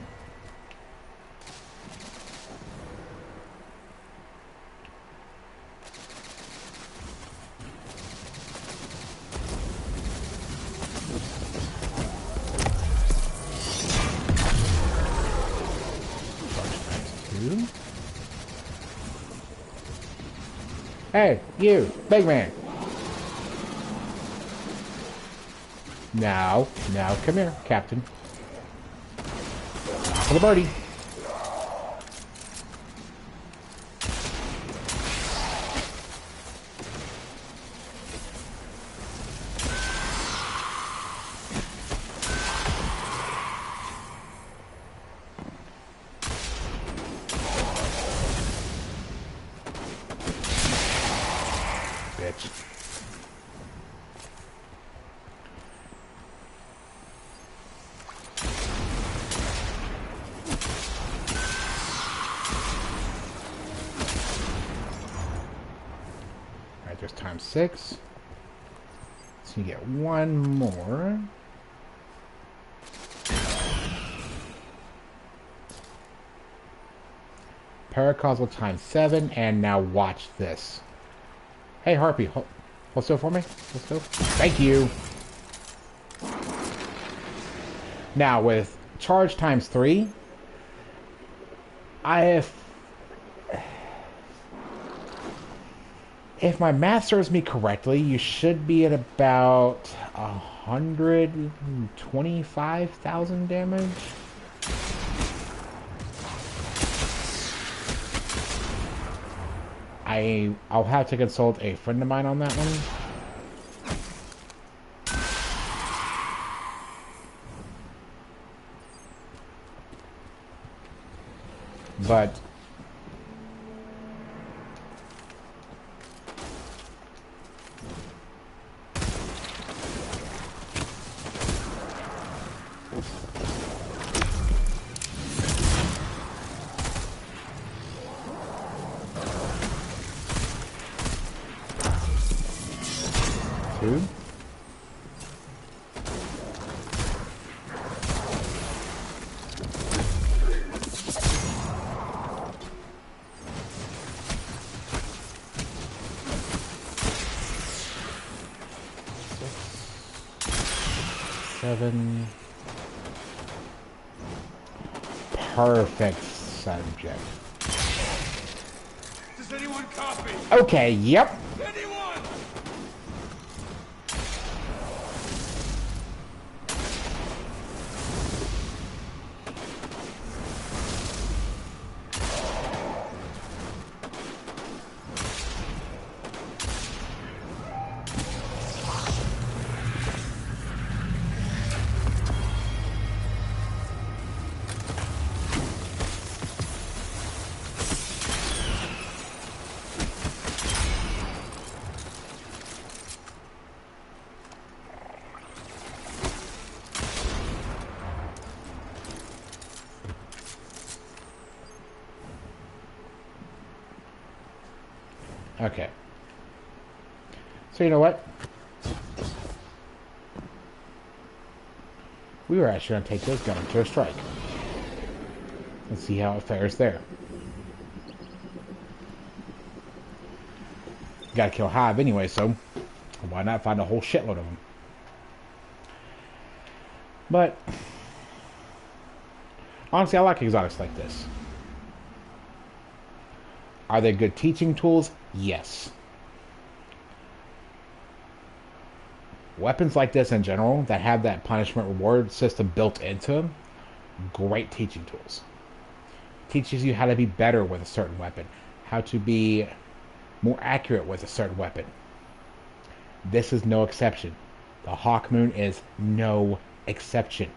Hey, you, big man. Now, come here, Captain. For the birdie. Bitch. Alright, there's times 6. So you get one more. Paracausal times 7, and now watch this. Hey, Harpy, hold still for me. Hold still. Thank you. Now, with charge times 3, if my math serves me correctly, you should be at about 125,000 damage. I'll have to consult a friend of mine on that one. But two. Seven. Perfect subject. Does anyone copy? Okay, yep. Anyone? Okay. So you know what? We were actually going to take this gun to a strike. Let's see how it fares there. Gotta kill Hive anyway, so why not find a whole shitload of them? But honestly, I like exotics like this. Are they good teaching tools? Yes. Weapons like this in general that have that punishment reward system built into them, great teaching tools. Teaches you how to be better with a certain weapon, how to be more accurate with a certain weapon. This is no exception. The HAWKMOON is no exception.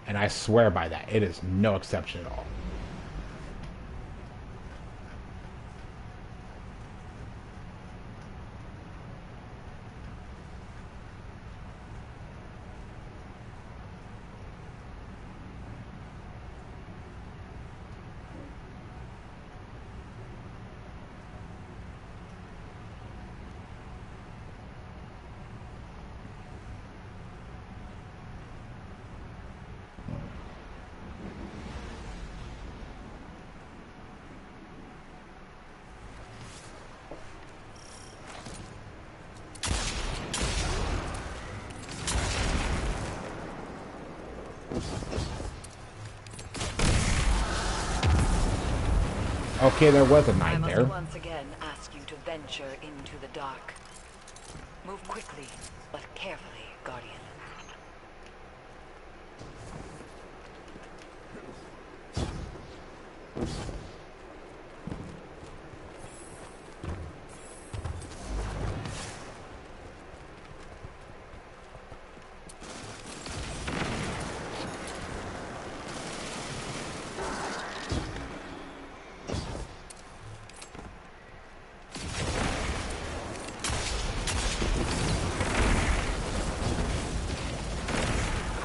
And I swear by that. It is no exception at all. Okay, there was a I knight must there. once again ask you to venture into the dark. Move quickly, but carefully, Guardian.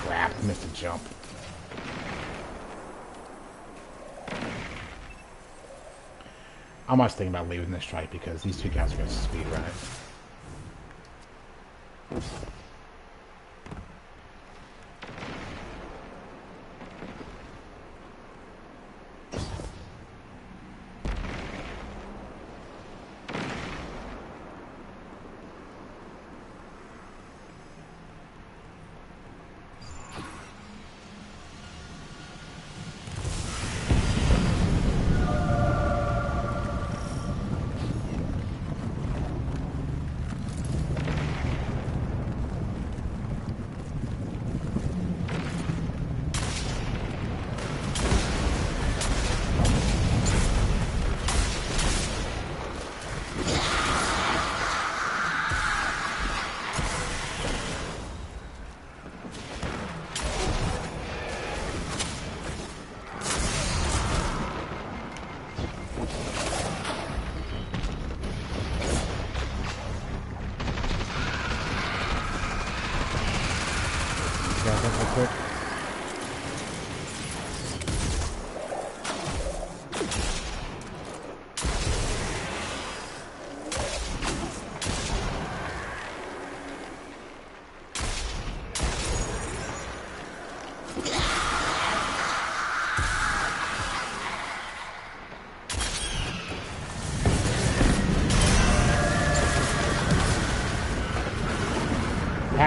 Crap, missed a jump. I'm almost thinking about leaving this strike because these two guys are going to speed run it.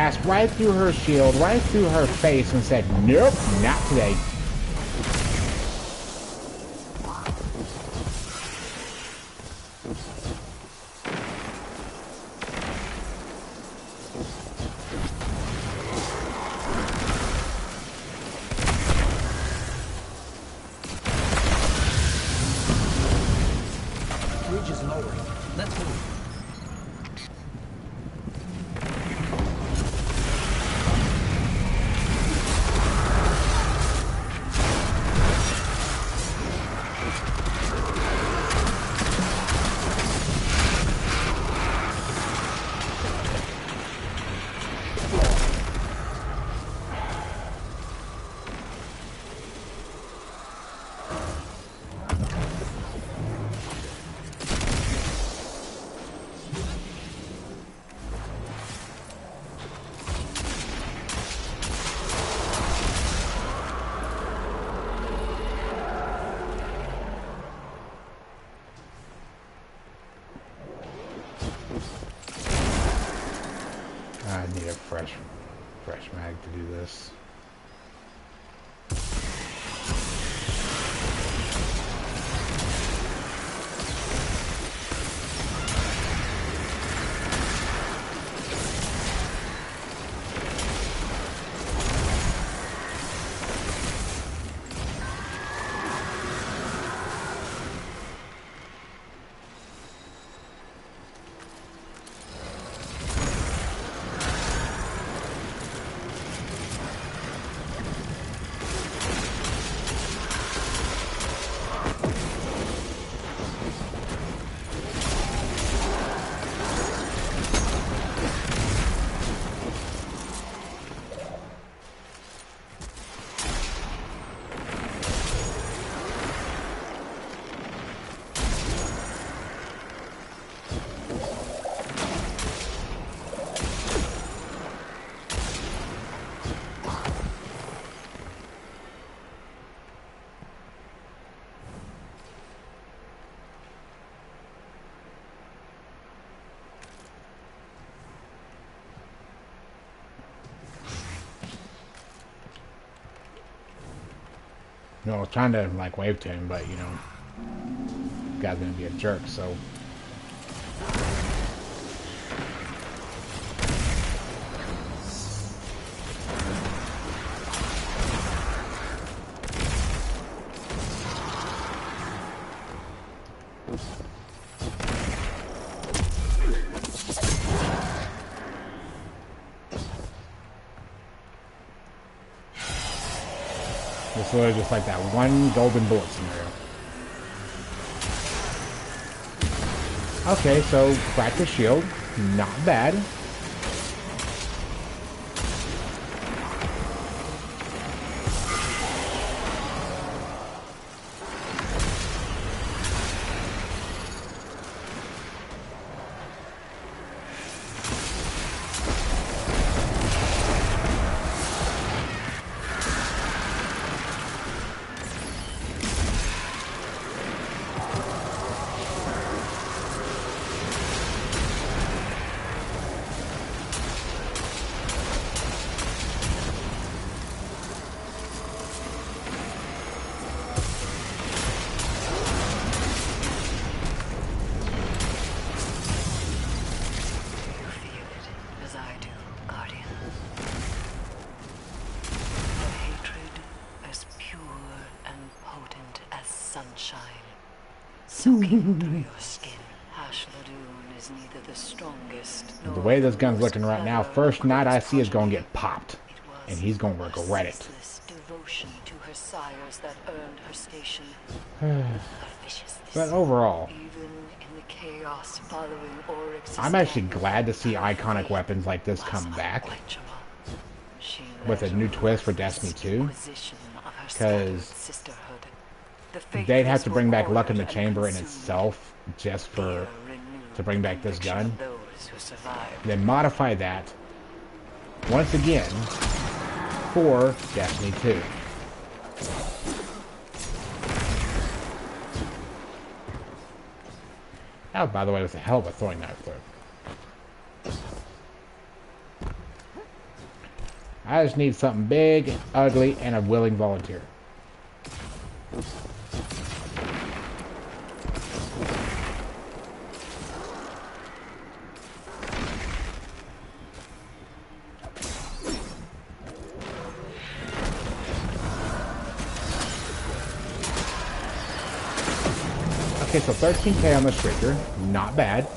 blast right through her shield, right through her face, and said, nope, not today. Bridge is lowering. Let's move. I need a fresh mag to do this. You know, I was trying to like wave to him, but you know, this guy's gonna be a jerk, so. It's literally just like that one golden bullet scenario. Okay, so crack the shield. Not bad. Soaking through your skin. Ashladoon is neither the strongest nor The way this the gun's most looking right now, clever first knight I of see is gonna progeny. get popped. It was And he's gonna her regret it. ceaseless devotion to her sires that earned her station. A vicious But overall, even in the chaos following Oryx's I'm actually death, glad to see her iconic faith weapons like this was come back. unquenchable. She With a led new twist for ruthless Destiny 2. inquisition of her 'Cause scattered sisterhood. The they'd have to faithless bring were back Luck in the cornered and Chamber in consumed. itself just for Fear renewed to bring the back this conviction gun. of those who survived. Then modify that once again for Destiny 2. That, by the way, was a hell of a throwing knife throw. I just need something big, ugly, and a willing volunteer. Okay, so 13K on the Shrieker. Not bad.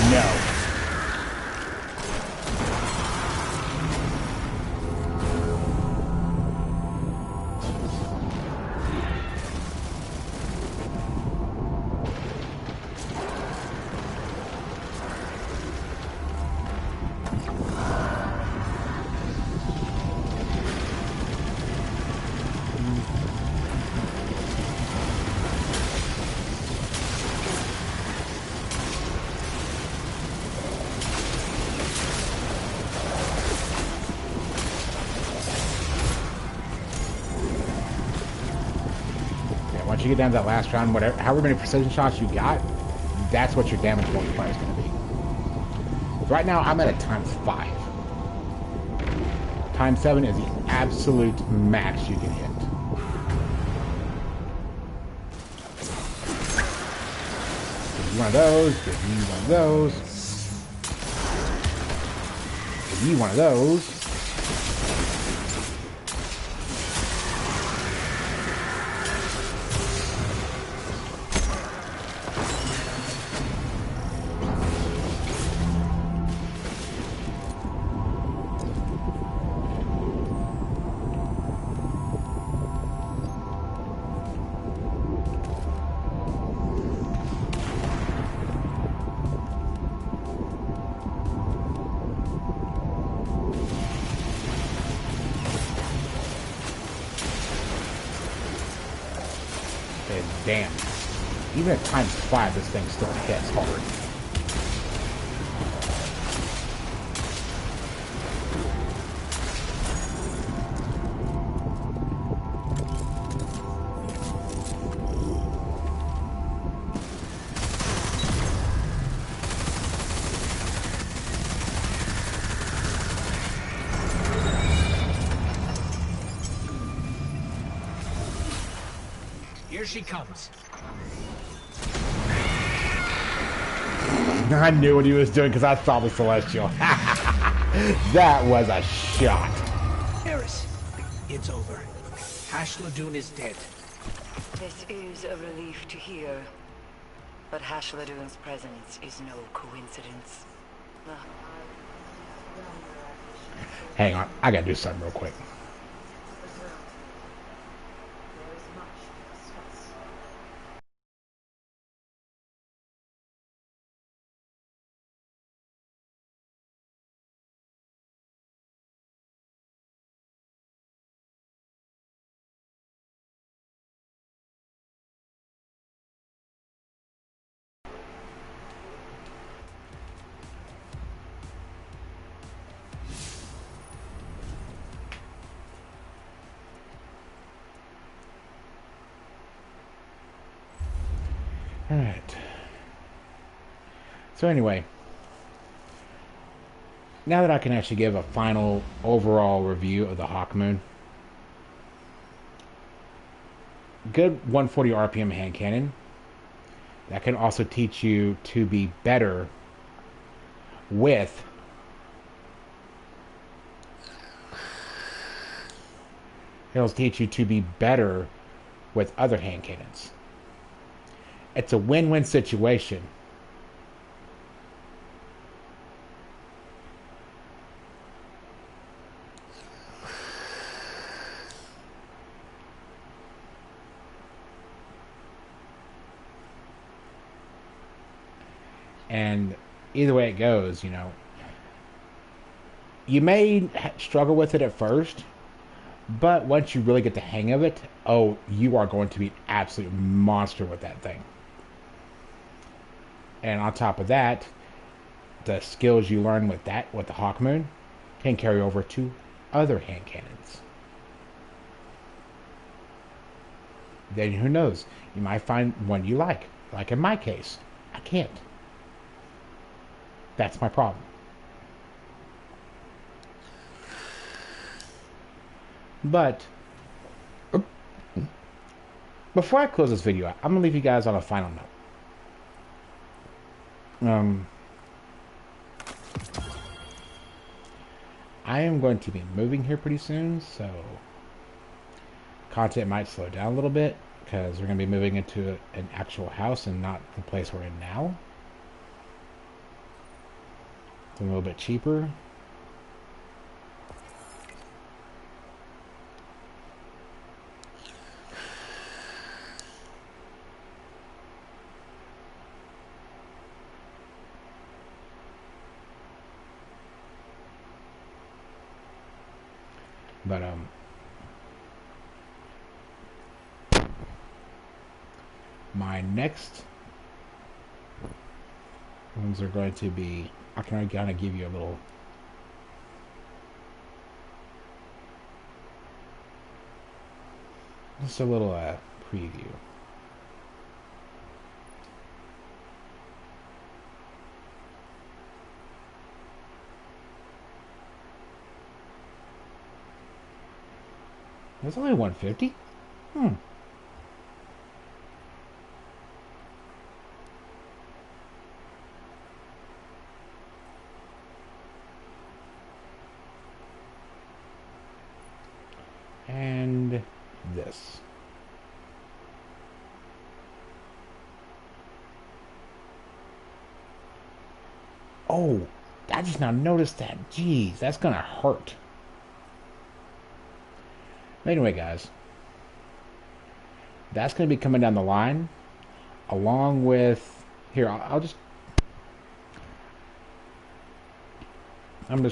No. Once you get down to that last round, whatever, however many precision shots you got, that's what your damage multiplier is going to be. Right now, I'm at a ×5. ×7 is the absolute max you can hit. Give you one of those. Give you one of those. Give you one of those. Damn. Even at ×5, this thing still hits hard. Here she comes. I knew what he was doing because I saw the Celestial. That was a shot. Eris, it's over. Hashladoon is dead. This is a relief to hear. But Hashladoon's presence is no coincidence. Hang on, I gotta do something real quick. Alright. So anyway, now that I can actually give a final overall review of the HAWKMOON, good 140 RPM hand cannon that can also teach you to be better with it'll teach you to be better with other hand cannons. It's a win-win situation. And either way it goes, you know, you may struggle with it at first, but once you really get the hang of it, oh, you are going to be an absolute monster with that thing. And on top of that, the skills you learn with that, with the HAWKMOON, can carry over to other hand cannons. Then who knows? You might find one you like. Like in my case, I can't. That's my problem. But before I close this video, I'm gonna leave you guys on a final note. I am going to be moving here pretty soon, so content might slow down a little bit because we're going to be moving into an actual house and not the place we're in now. It's a little bit cheaper. But my next ones are going to be, I can kind of give you a little just a little preview. It's only 150. And this. Oh, I just now noticed that. Jeez, that's gonna hurt. Anyway, guys, that's going to be coming down the line, along with, here, I'm just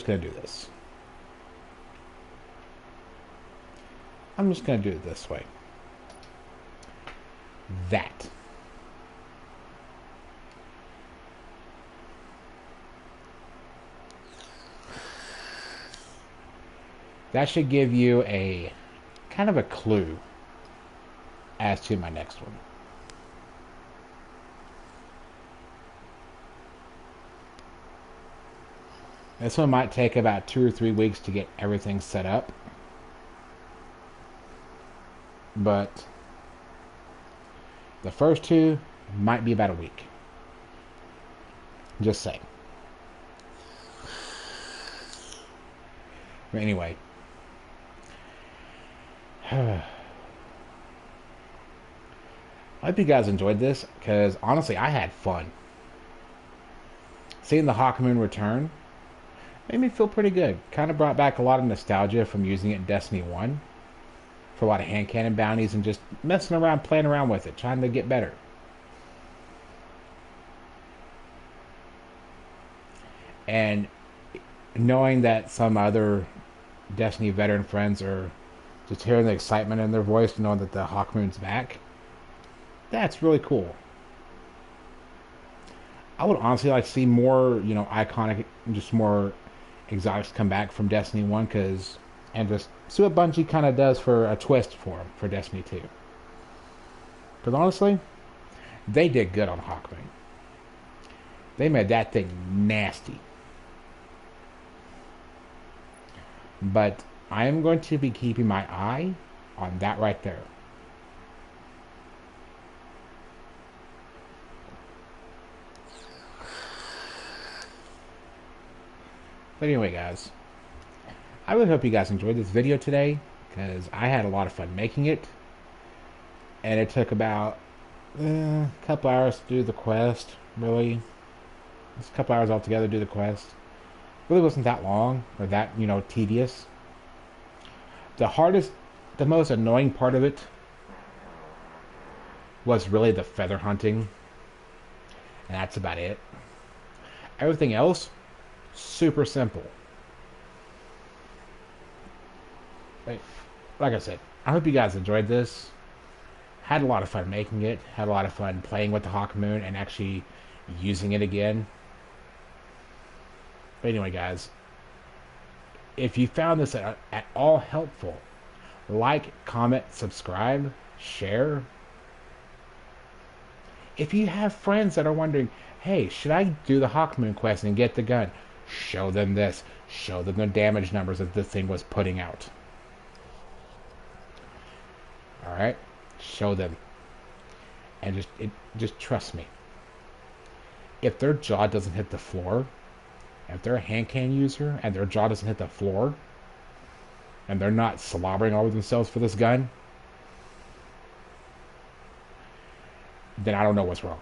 going to do this. I'm just going to do it this way. That should give you a kind of a clue as to my next one. This one might take about 2 or 3 weeks to get everything set up, but the first two might be about a week. Just saying. But anyway, I hope you guys enjoyed this, because honestly I had fun. Seeing the HAWKMOON return made me feel pretty good. Kind of brought back a lot of nostalgia from using it in Destiny 1 for a lot of hand cannon bounties and just messing around, playing around with it, trying to get better. And knowing that some other Destiny veteran friends are just hearing the excitement in their voice, knowing that the HAWKMOON's back, that's really cool. I would honestly like to see more, you know, iconic, just more exotics come back from Destiny 1, and just see what Bungie kind of does for a twist for them for Destiny 2. Because honestly, They did good on HAWKMOON. They made that thing nasty. But I am going to be keeping my eye on that right there. But anyway, guys, I really hope you guys enjoyed this video today, because I had a lot of fun making it. And it took about a couple hours to do the quest, really. It's a couple hours altogether to do the quest. Really wasn't that long, or that, tedious. The hardest, the most annoying part of it was really the feather hunting. And that's about it. Everything else, super simple. Like I said, I hope you guys enjoyed this. Had a lot of fun making it. Had a lot of fun playing with the HAWKMOON and actually using it again. But anyway, guys, if you found this at all helpful, like, comment, subscribe, share. If you have friends that are wondering, hey, should I do the HAWKMOON quest and get the gun? Show them this. Show them the damage numbers that this thing was putting out. Alright? Show them. And just trust me. If their jaw doesn't hit the floor, if they're a hand cannon user and their jaw doesn't hit the floor, and they're not slobbering all over themselves for this gun, then I don't know what's wrong.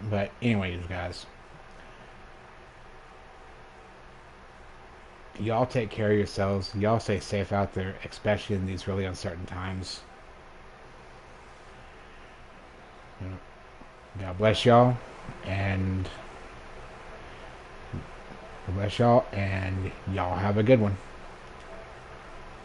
But anyways, guys, y'all take care of yourselves. Y'all stay safe out there, especially in these really uncertain times. God bless y'all, and y'all have a good one.